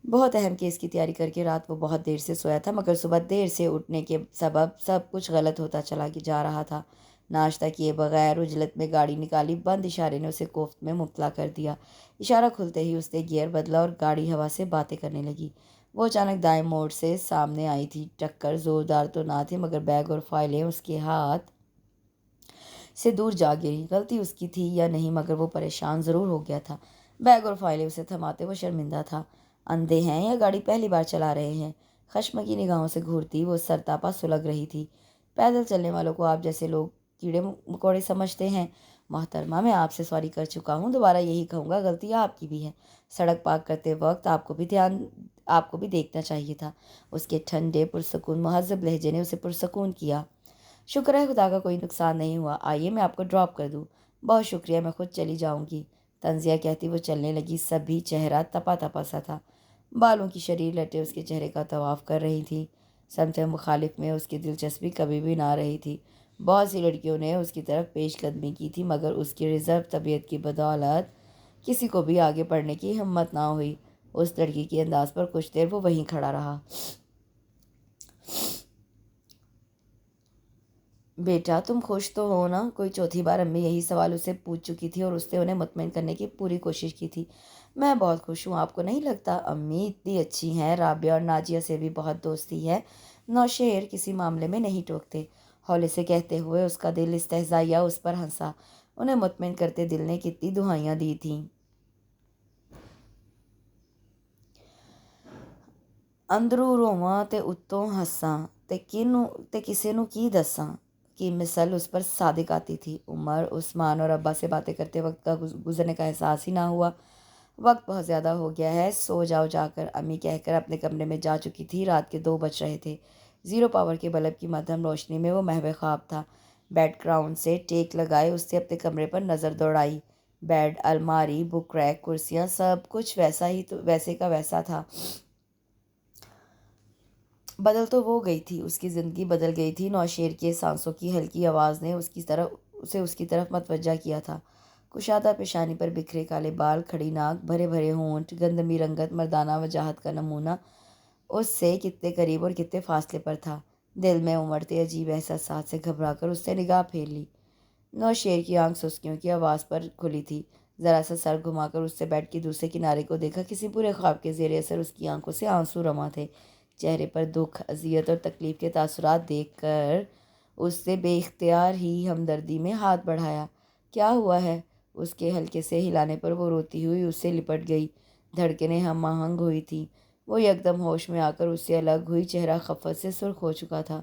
بہت اہم کیس کی تیاری کر کے رات وہ بہت دیر سے سویا تھا، مگر صبح دیر سے اٹھنے کے سبب سب کچھ غلط ہوتا چلا جا رہا تھا۔ ناشتہ کیے بغیر عجلت میں گاڑی نکالی، بند اشارے نے اسے کوفت میں مبتلا کر دیا۔ اشارہ کھلتے ہی اس نے گیئر بدلا اور گاڑی ہوا سے باتیں کرنے لگی۔ وہ اچانک دائیں موڑ سے سامنے آئی تھی۔ ٹکر زوردار تو نہ تھی، مگر بیگ اور فائلیں اس کے ہاتھ سے دور جا گری۔ غلطی اس کی تھی یا نہیں، مگر وہ پریشان ضرور ہو گیا تھا۔ بیگ اور فائلیں اسے تھماتے وہ شرمندہ تھا۔ اندھے ہیں یا گاڑی پہلی بار چلا رہے ہیں؟ خشم کی نگاہوں سے گھورتی وہ سرتاپا سلگ رہی تھی۔ پیدل چلنے والوں کو آپ جیسے لوگ کیڑے مکوڑے سمجھتے ہیں؟ محترمہ، میں آپ سے سوری کر چکا ہوں، دوبارہ یہی کہوں گا، غلطی آپ کی بھی ہے۔ سڑک پار کرتے وقت آپ کو بھی دیکھنا چاہیے تھا۔ اس کے ٹھنڈے پرسکون مہذب لہجے نے اسے پرسکون کیا۔ شکر ہے خدا کا کوئی نقصان نہیں ہوا۔ آئیے میں آپ کو ڈراپ کر دوں۔ بہت شکریہ، میں خود چلی جاؤں گی، تنزیہ کہتی وہ چلنے لگی۔ سبھی چہرہ تپا تپا سا تھا۔ بالوں کی شریر لٹیں اس کے چہرے کا طواف کر رہی تھی۔ سمت مخالف میں اس کی دلچسپی کبھی بھی نہ رہی تھی۔ بہت سی لڑکیوں نے اس کی طرف پیش قدمی کی تھی، مگر اس کی ریزرو طبیعت کی بدولت کسی کو بھی آگے بڑھنے کی ہمت نہ ہوئی۔ اس لڑکی کے انداز پر کچھ دیر وہ وہیں کھڑا رہا۔ بیٹا تم خوش تو ہو نا؟ کوئی چوتھی بار امی یہی سوال اسے پوچھ چکی تھی اور اس نے انہیں مطمئن کرنے کی پوری کوشش کی تھی۔ میں بہت خوش ہوں، آپ کو نہیں لگتا؟ امی اتنی اچھی ہیں، رابعہ اور ناجیہ سے بھی بہت دوستی ہے۔ نوشیر کسی معاملے میں نہیں ٹوکتے، ہولے سے کہتے ہوئے اس کا دل استہزائیہ اس پر ہنسا۔ انہیں مطمئن کرتے دل نے کتنی دہائیاں دی تھیں۔ اندروں روواں تے اتوں ہساں تے کسے نوں کی دساں کی مثل اس پر صادق آتی تھی۔ عمر عثمان اور ابا سے باتیں کرتے وقت کا گزرنے کا احساس ہی نہ ہوا۔ وقت بہت زیادہ ہو گیا ہے، سو جاؤ جا کر، امی کہہ کر اپنے کمرے میں جا چکی تھی۔ رات کے 2 بج رہے تھے۔ زیرو پاور کے بلب کی مدھم روشنی میں وہ محو خواب تھا۔ بیڈ گراؤنڈ سے ٹیک لگائے اس نے اپنے کمرے پر نظر دوڑائی۔ بیڈ، الماری، بک ریک، کرسیاں، سب کچھ ویسے کا ویسا تھا۔ بدل تو وہ گئی تھی، اس کی زندگی بدل گئی تھی۔ نوشیر کے سانسوں کی ہلکی آواز نے اس کی طرف متوجہ کیا تھا۔ کشادہ پیشانی پر بکھرے کالے بال، کھڑی ناک، بھرے بھرے ہونٹ، گندمی رنگت، مردانہ وجاہت کا نمونہ اس سے کتنے قریب اور کتنے فاصلے پر تھا۔ دل میں امڑتے عجیب احساسات سے گھبرا کر اس سے نگاہ پھیر لی۔ نوشیر کی آنکھ سسکیوں کی آواز پر کھلی تھی۔ ذرا سا سر گھما کر اس سے بیڈ کے دوسرے کنارے کو دیکھا۔ کسی برے خواب کے زیر اثر اس کی آنکھوں سے آنسو رواں تھے۔ چہرے پر دکھ، اذیت اور تکلیف کے تاثرات دیکھ کر اس سے بے اختیار ہی ہمدردی میں ہاتھ بڑھایا۔ کیا ہوا ہے؟ اس کے ہلکے سے ہلانے پر وہ روتی ہوئی اس سے لپٹ گئی۔ دھڑکنیں ہم آہنگ ہوئی تھیں۔ وہ یکدم ہوش میں آ کر اس سے الگ ہوئی۔ چہرہ خفت سے سرخ ہو چکا تھا۔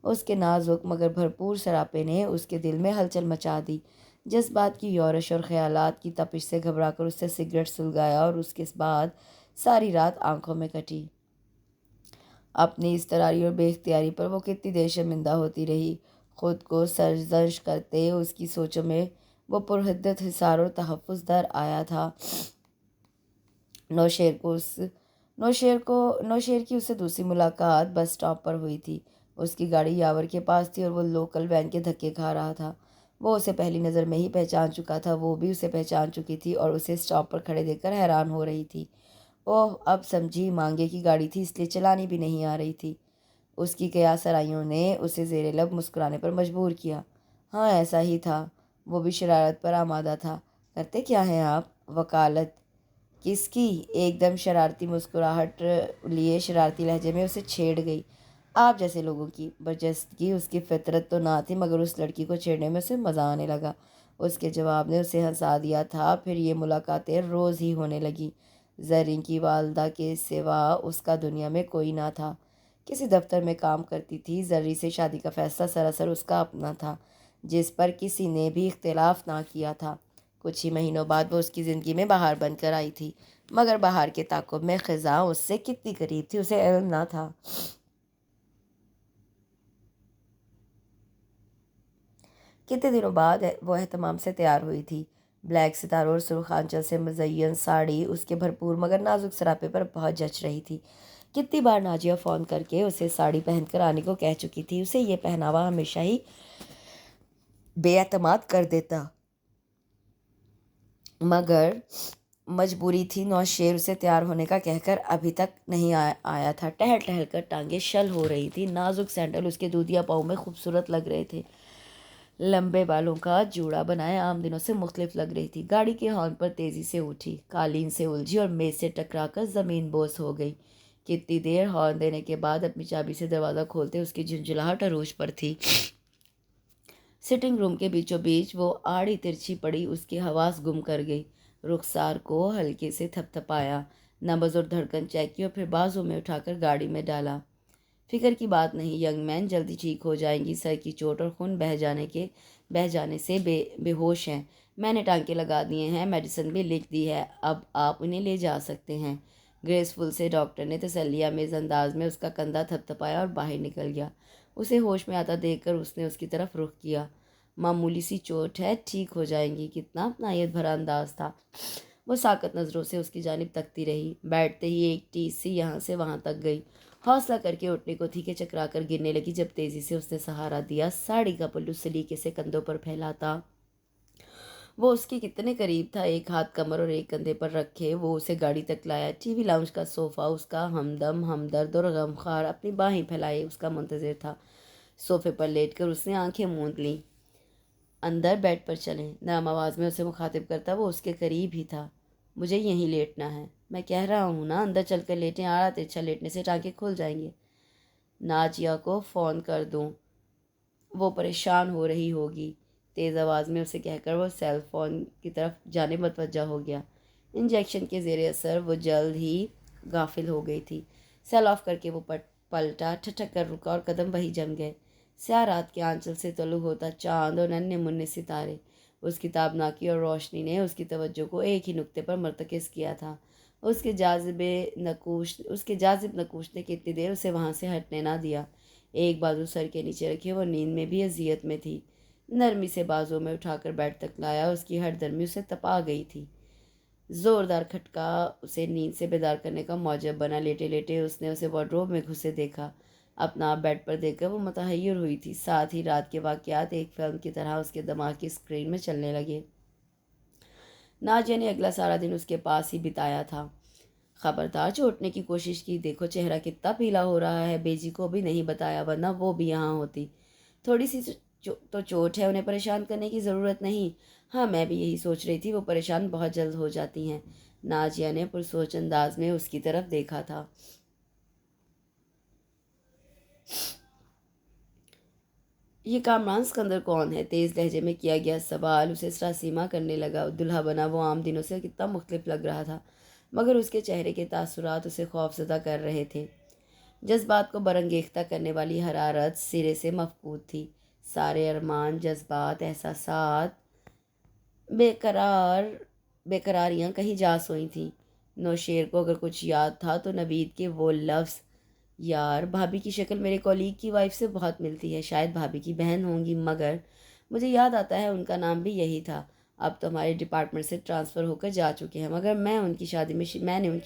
اس کے نازک مگر بھرپور سراپے نے اس کے دل میں ہلچل مچا دی۔ جذبات کی یورش اور خیالات کی تپش سے گھبرا کر اس سے سگریٹ سلگایا اور اس کے بعد ساری رات آنکھوں میں کٹی۔ اپنی اضطراری اور بے اختیاری پر وہ کتنی دیر شرمندہ ہوتی رہی۔ خود کو سرزنش کرتے اس کی سوچوں میں وہ پرحدت حصار اور تحفظ در آیا تھا۔ نوشیر کی اس سے دوسری ملاقات بس سٹاپ پر ہوئی تھی۔ اس کی گاڑی یاور کے پاس تھی اور وہ لوکل وین کے دھکے کھا رہا تھا۔ وہ اسے پہلی نظر میں ہی پہچان چکا تھا۔ وہ بھی اسے پہچان چکی تھی اور اسے سٹاپ پر کھڑے دیکھ کر حیران ہو رہی تھی۔ اوہ، اب سمجھی، مانگے کی گاڑی تھی، اس لیے چلانی بھی نہیں آ رہی تھی۔ اس کی قیاس آرائیوں نے اسے زیر لب مسکرانے پر مجبور کیا۔ ہاں، ایسا ہی تھا۔ وہ بھی شرارت پر آمادہ تھا۔ کرتے کیا ہیں آپ؟ وکالت کس کی؟ ایک دم شرارتی مسکراہٹ لیے شرارتی لہجے میں اسے چھیڑ گئی۔ آپ جیسے لوگوں کی۔ برجستگی اس کی فطرت تو نہ تھی، مگر اس لڑکی کو چھیڑنے میں اسے مزہ آنے لگا۔ اس کے جواب نے اسے ہنسا دیا تھا۔ پھر یہ ملاقاتیں روز ہی ہونے لگیں۔ زرین کی والدہ کے سوا اس کا دنیا میں کوئی نہ تھا۔ کسی دفتر میں کام کرتی تھی۔ زری سے شادی کا فیصلہ سراسر اس کا اپنا تھا، جس پر کسی نے بھی اختلاف نہ کیا تھا۔ کچھ ہی مہینوں بعد وہ اس کی زندگی میں بہار بن کر آئی تھی، مگر بہار کے تعاقب میں خزاں اس سے کتنی قریب تھی اسے علم نہ تھا۔ کتنے دنوں بعد وہ اہتمام سے تیار ہوئی تھی۔ بلیک ستاروں اور سرخ آنچل سے مزین ساڑی اس کے بھرپور مگر نازک سراپے پر بہت جچ رہی تھی۔ کتنی بار ناجیہ فون کر کے اسے ساڑی پہن کر آنے کو کہہ چکی تھی۔ اسے یہ پہناوا ہمیشہ ہی بے اعتماد کر دیتا، مگر مجبوری تھی۔ نوشیر اسے تیار ہونے کا کہہ کر ابھی تک نہیں آیا تھا۔ ٹہل ٹہل کر ٹانگیں شل ہو رہی تھی۔ نازک سینڈل اس کے دودھیا پاؤں میں خوبصورت لگ رہے تھے۔ لمبے بالوں کا جوڑا بنائے عام دنوں سے مختلف لگ رہی تھی۔ گاڑی کے ہارن پر تیزی سے اٹھی، قالین سے الجھی اور میز سے ٹکرا کر زمین بوس ہو گئی۔ کتنی دیر ہارن دینے کے بعد اپنی چابی سے دروازہ کھولتے اس کی جھنجھلاہٹ عروج پر تھی۔ سٹنگ روم کے بیچوں بیچ وہ آڑی ترچھی پڑی، اس کی حواس گم کر گئی۔ رخسار کو ہلکے سے تھپ تھپایا، نبض اور دھڑکن چیک کی اور پھر بازو میں اٹھا کر گاڑی میں ڈالا۔ فکر کی بات نہیں ینگ مین، جلدی ٹھیک ہو جائیں گی۔ سر کی چوٹ اور خون بہہ جانے سے بے ہوش ہیں۔ میں نے ٹانکے لگا دیے ہیں، میڈیسن بھی لکھ دی ہے، اب آپ انہیں لے جا سکتے ہیں۔ گریسفل سے ڈاکٹر نے تسلی آمیز انداز میں اس کا کندھا تھپ تھپایا اور باہر نکل گیا۔ اسے ہوش میں آتا دیکھ کر اس نے اس کی طرف رخ کیا۔ معمولی سی چوٹ ہے، ٹھیک ہو جائیں گی۔ کتنا اپنائیت بھرا انداز تھا۔ وہ ساکت نظروں سے اس کی جانب تکتی رہی۔ بیٹھتے ہی ایک ٹیس سی یہاں سے وہاں تک گئی۔ حوصلہ کر کے اٹھنے کو تھی کہ چکرا کر گرنے لگی، جب تیزی سے اس نے سہارا دیا۔ ساڑی کا پلو سلیقے سے کندھوں پر پھیلاتا وہ اس کے کتنے قریب تھا۔ ایک ہاتھ کمر اور ایک کندھے پر رکھے وہ اسے گاڑی تک لایا۔ ٹی وی لاؤنج کا صوفہ اس کا ہمدم، ہمدرد اور غمخوار اپنی باہیں پھیلائے اس کا منتظر تھا۔ صوفے پر لیٹ کر اس نے آنکھیں موند لیں۔ اندر بیڈ پر چلیں، نرم آواز میں اسے مخاطب کرتا وہ اس کے قریب ہی تھا۔ مجھے یہیں لیٹنا ہے، میں کہہ رہا ہوں نا، اندر چل کر لیٹیں، آڑا ترچھا لیٹنے سے ٹانکے کھل جائیں گے۔ ناجیہ کو فون کر دوں، وہ پریشان ہو رہی ہوگی، تیز آواز میں اسے کہہ کر وہ سیل فون کی طرف جانب متوجہ ہو گیا۔ انجیکشن کے زیر اثر وہ جلد ہی غافل ہو گئی تھی۔ سیل آف کر کے وہ پلٹا، ٹھٹک کر رکا اور قدم وہی جم گئے۔ سیاہ رات کے آنچل سے طلوع ہوتا چاند اور ننھے منھے ستارے، اس کی تابناکی اور روشنی نے اس کی توجہ کو ایک ہی نقطے پر مرتکز کیا تھا۔ اس کے جاذب نقوش نے کتنی دیر اسے وہاں سے ہٹنے نہ دیا۔ ایک بازو سر کے نیچے رکھے وہ نیند میں بھی اذیت میں تھی۔ نرمی سے بازو میں اٹھا کر بیڈ تک لایا، اس کی ہر درمی اسے تپا گئی تھی۔ زوردار کھٹکا اسے نیند سے بیدار کرنے کا موجب بنا۔ لیٹے لیٹے اس نے اسے وارڈروب میں گھسے دیکھا۔ اپنا بیڈ پر دیکھ کر وہ متحیر ہوئی تھی، ساتھ ہی رات کے واقعات ایک فلم کی طرح اس کے دماغ کی اسکرین میں چلنے لگے۔ ناجیہ نے اگلا سارا دن اس کے پاس ہی بتایا تھا۔ خبردار چھوٹنے کی کوشش کی، دیکھو چہرہ کتنا پیلا ہو رہا ہے، بیجی کو بھی نہیں بتایا ورنہ وہ بھی یہاں ہوتی۔ تھوڑی سی تو چوٹ ہے، انہیں پریشان کرنے کی ضرورت نہیں۔ ہاں میں بھی یہی سوچ رہی تھی، وہ پریشان بہت جلد ہو جاتی ہیں۔ ناجیہ نے پرسوچ انداز میں اس کی طرف دیکھا تھا۔ یہ کامران سکندر کون ہے؟ تیز لہجے میں کیا گیا سوال اسے سراسیمہ کرنے لگا۔ دلہا بنا وہ عام دنوں سے کتنا مختلف لگ رہا تھا، مگر اس کے چہرے کے تاثرات اسے خوفزدہ کر رہے تھے۔ جذبات کو برانگیختہ کرنے والی حرارت سرے سے مفقود تھی۔ سارے ارمان، جذبات، احساسات بے قراریاں کہیں جا سوئی تھیں۔ نوشیر کو اگر کچھ یاد تھا تو نوید کے وہ لفظ، یار بھابھی کی شکل میرے کولیگ کی وائف سے بہت ملتی ہے، شاید بھابھی کی بہن ہوں گی، مگر مجھے یاد آتا ہے ان کا نام بھی یہی تھا۔ اب تو ہمارے ڈپارٹمنٹ سے ٹرانسفر ہو کر جا چکے ہیں، مگر میں نے ان کی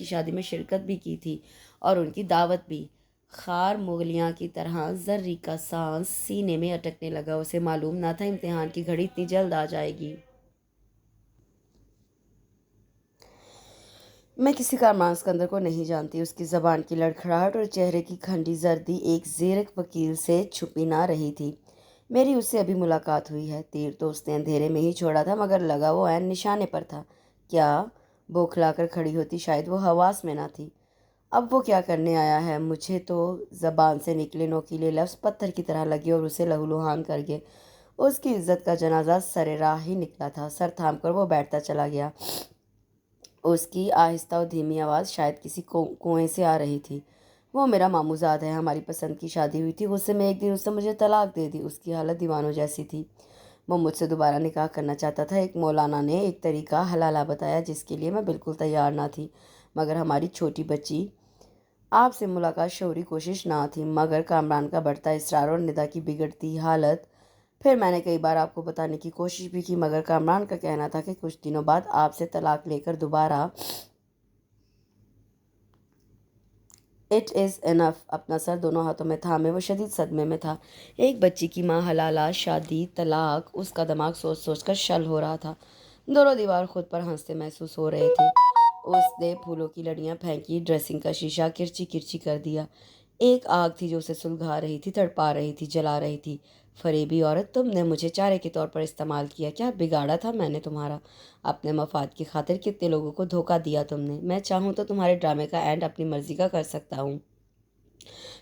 شادی میں شرکت بھی کی تھی اور ان کی دعوت بھی۔ خار مغلیاں کی طرح زری کا سانس سینے میں اٹکنے لگا۔ اسے معلوم نہ تھا امتحان کی گھڑی اتنی جلد آ جائے گی۔ میں کسی کامران سکندر کو نہیں جانتی۔ اس کی زبان کی لڑکھڑاہٹ اور چہرے کی کھنڈی زردی ایک زیرک وکیل سے چھپی نہ رہی تھی۔ میری اس سے ابھی ملاقات ہوئی ہے۔ تیر تو اس نے اندھیرے میں ہی چھوڑا تھا، مگر لگا وہ عین نشانے پر تھا۔ کیا؟ بوکھلا کر کھڑی ہوتی، شاید وہ حواس میں نہ تھی۔ اب وہ کیا کرنے آیا ہے؟ مجھے تو زبان سے نکلے نوکیلے لفظ پتھر کی طرح لگے اور اسے لہولہان کر گئے۔ اس کی عزت کا جنازہ سر راہ ہی نکلا تھا۔ سر تھام کر وہ بیٹھتا چلا گیا۔ اس کی آہستہ و دھیمی آواز شاید کسی کنویں سے آ رہی تھی۔ وہ میرا ماموزاد ہے، ہماری پسند کی شادی ہوئی تھی، غصے میں ایک دن اس نے مجھے طلاق دے دی۔ اس کی حالت دیوانوں جیسی تھی۔ وہ مجھ سے دوبارہ نکاح کرنا چاہتا تھا۔ ایک مولانا نے ایک طریقہ حلالہ بتایا جس کے لیے میں بالکل تیار نہ تھی، مگر ہماری چھوٹی بچی آپ سے ملاقات شعوری کوشش نہ تھی، مگر کامران کا بڑھتا اصرار اور ندا کی بگڑتی حالت۔ پھر میں نے کئی بار آپ کو بتانے کی کوشش بھی کی، مگر کامران کا کہنا تھا کہ کچھ دنوں بعد آپ سے طلاق لے کر دوبارہ اٹ از انف۔ اپنا سر دونوں ہاتھوں میں تھامے وہ شدید صدمے میں تھا۔ ایک بچی کی ماں، حلالہ شادی، طلاق، اس کا دماغ سوچ سوچ کر شل ہو رہا تھا۔ دونوں دیوار خود پر ہنستے محسوس ہو رہے تھے۔ اس نے پھولوں کی لڑیاں پھینکی، ڈریسنگ کا شیشہ کرچی کرچی کر دیا۔ ایک آگ تھی جو اسے سلگھا رہی تھی، تڑپا رہی تھی، جلا رہی تھی۔ فریبی عورت، تم نے مجھے چارے کے طور پر استعمال کیا، کیا بگاڑا تھا میں نے تمہارا؟ اپنے مفاد کی خاطر کتنے لوگوں کو دھوکہ دیا تم نے۔ میں چاہوں تو تمہارے ڈرامے کا اینڈ اپنی مرضی کا کر سکتا ہوں،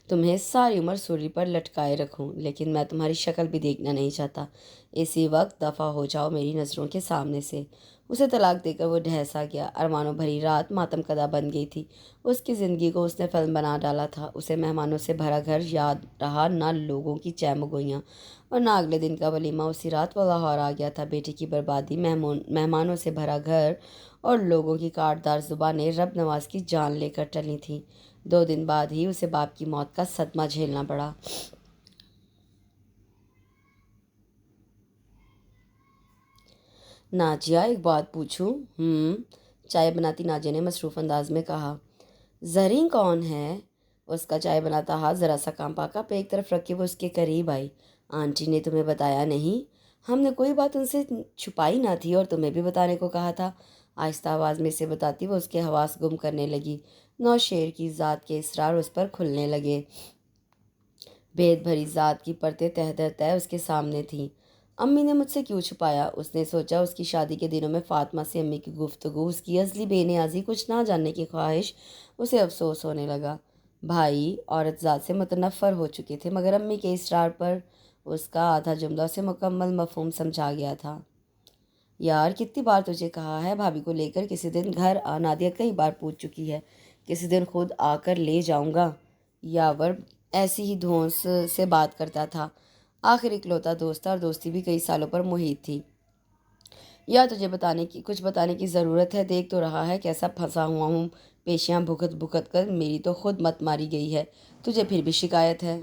تمہیں ساری عمر سولی پر لٹکائے رکھوں، لیکن میں تمہاری شکل بھی دیکھنا نہیں چاہتا۔ اسی وقت دفع ہو جاؤ میری نظروں کے سامنے سے۔ اسے طلاق دے کر وہ ڈھہسا گیا۔ ارمانوں بھری رات ماتم کدہ بن گئی تھی۔ اس کی زندگی کو اس نے فلم بنا ڈالا تھا۔ اسے مہمانوں سے بھرا گھر یاد رہا، نہ لوگوں کی چیمگوئیاں، اور نہ اگلے دن کا ولیمہ۔ اسی رات وہ لاہور آ گیا تھا۔ بیٹی کی بربادی، مہمانوں سے بھرا گھر اور لوگوں کی کاٹدار زبانیں رب نواز کی جان لے کر ٹلی تھیں۔ 2 دن بعد ہی اسے باپ کی موت کا صدمہ جھیلنا پڑا۔ ناجیہ، ایک بات پوچھوں؟ چائے بناتی ناجیہ نے مصروف انداز میں کہا۔ زرین کون ہے؟ اس کا چائے بناتا ہاتھ ذرا سا کانپا۔ کپ ایک طرف رکھ کے وہ اس کے قریب آئی۔ آنٹی نے تمہیں بتایا نہیں؟ ہم نے کوئی بات ان سے چھپائی نہ تھی اور تمہیں بھی بتانے کو کہا تھا۔ آہستہ آواز میں اسے بتاتی وہ اس کے حواس گم کرنے لگی۔ نوشیر کی ذات کے اسرار اس پر کھلنے لگے۔ بھید بھری ذات کی پرتیں تہہ در تہہ اس کے سامنے تھیں۔ امی نے مجھ سے کیوں چھپایا؟ اس نے سوچا۔ اس کی شادی کے دنوں میں فاطمہ سے امی کی گفتگو، اس کی ازلی بے نیازی، کچھ نہ جاننے کی خواہش، اسے افسوس ہونے لگا۔ بھائی عورت ذات سے متنفر ہو چکے تھے، مگر امی کے اصرار پر اس کا آدھا جملہ اسے مکمل مفہوم سمجھا گیا تھا۔ یار کتنی بار تجھے کہا ہے بھابھی کو لے کر کسی دن گھر آ، نادیہ کئی بار پوچھ چکی ہے۔ کسی دن خود آ کر لے جاؤں گا۔ یاور ایسی ہی دھونس سے بات کرتا تھا۔ آخر اکلوتا دوست تھا اور دوستی بھی کئی سالوں پر محیط تھی۔ یا تجھے کچھ بتانے کی ضرورت ہے؟ دیکھ تو رہا ہے کیسا پھنسا ہوا ہوں، پیشیاں بھگت بھگت کر میری تو خود مت ماری گئی ہے، تجھے پھر بھی شکایت ہے؟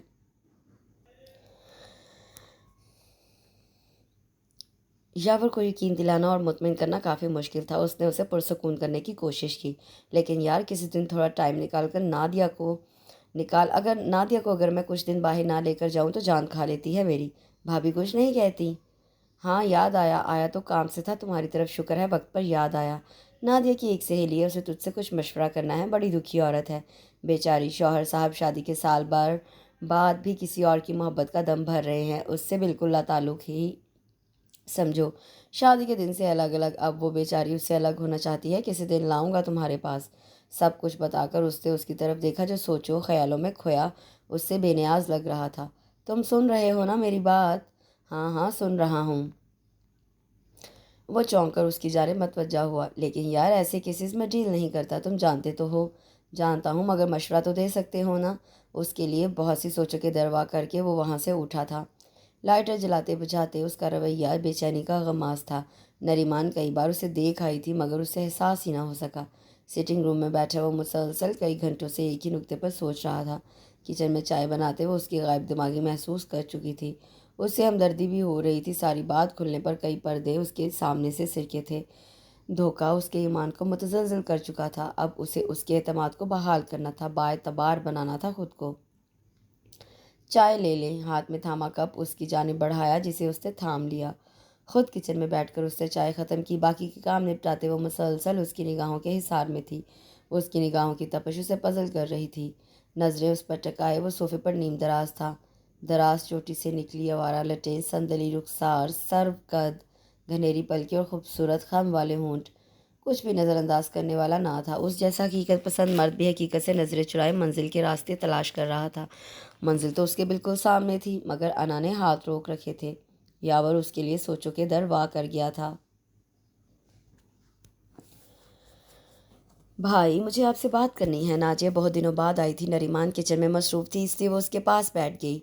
یاور کو یقین دلانا اور مطمئن کرنا کافی مشکل تھا۔ اس نے اسے پرسکون کرنے کی کوشش کی، لیکن یار کسی دن تھوڑا ٹائم نکال کر نادیہ کو نکال، اگر نادیہ کو اگر میں کچھ دن باہر نہ لے کر جاؤں تو جان کھا لیتی ہے میری۔ بھابھی کچھ نہیں کہتی؟ ہاں یاد آیا، آیا تو کام سے تھا تمہاری طرف، شکر ہے وقت پر یاد آیا۔ نادیہ کی ایک سہیلی ہے، اسے تجھ سے کچھ مشورہ کرنا ہے، بڑی دکھی عورت ہے بیچاری، شوہر صاحب شادی کے سال بھر بعد بھی کسی اور کی محبت کا دم بھر رہے ہیں، اس سے بالکل لا تعلق ہی سمجھو، شادی کے دن سے الگ الگ، اب وہ بیچاری اس سے الگ ہونا چاہتی ہے، کسی دن لاؤں گا تمہارے پاس۔ سب کچھ بتا کر اس نے اس کی طرف دیکھا جو سوچو خیالوں میں کھویا اس سے بے نیاز لگ رہا تھا۔ تم سن رہے ہو نا میری بات؟ ہاں ہاں سن رہا ہوں۔ وہ چونک کر اس کی جانب متوجہ ہوا۔ لیکن یار ایسے کیسز میں ڈیل نہیں کرتا، تم جانتے تو ہو۔ جانتا ہوں مگر مشورہ تو دے سکتے ہو نا۔ اس کے لیے بہت سی سوچوں کے دروا کر کے وہ وہاں سے اٹھا تھا۔ لائٹر جلاتے بجھاتے اس کا رویہ بے چینی کا غماز تھا۔ نریمان کئی بار اسے دیکھ آئی تھی مگر اسے احساس ہی نہ ہو سکا۔ سٹنگ روم میں بیٹھا وہ مسلسل کئی گھنٹوں سے ایک ہی نقطے پر سوچ رہا تھا۔ کچن میں چائے بناتے وہ اس کی غائب دماغی محسوس کر چکی تھی۔ اس سے ہمدردی بھی ہو رہی تھی، ساری بات کھلنے پر کئی پردے اس کے سامنے سے سرکے تھے۔ دھوکہ اس کے ایمان کو متزلزل کر چکا تھا، اب اسے اس کے اعتماد کو بحال کرنا تھا، باعتبار بنانا تھا خود کو۔ چائے لے لیں، ہاتھ میں تھاما کپ اس کی جانب بڑھایا جسے اس نے تھام لیا۔ خود کچن میں بیٹھ کر اس نے چائے ختم کی، باقی کے کام نپٹاتے وہ مسلسل اس کی نگاہوں کے حصار میں تھی۔ اس کی نگاہوں کی تپش اسے پزل کر رہی تھی۔ نظریں اس پر ٹکائے وہ صوفے پر نیم دراز تھا، دراز چوٹی سے نکلی آوارہ لٹیں، سندلی رخسار، سرو قد، گھنیری پلکی اور خوبصورت خم والے ہونٹ، کچھ بھی نظر انداز کرنے والا نہ تھا۔ اس جیسا حقیقت پسند مرد بھی حقیقت سے نظریں چرائے منزل کے راستے تلاش کر رہا تھا۔ منزل تو اس کے بالکل سامنے تھی مگر انا نے ہاتھ روک رکھے تھے، یاور اس کے لیے سوچوں کے در وا کر گیا تھا۔ بھائی مجھے آپ سے بات کرنی ہے۔ ناجیہ بہت دنوں بعد آئی تھی، نریمان کچن میں مصروف تھی اس لیے وہ اس کے پاس بیٹھ گئی۔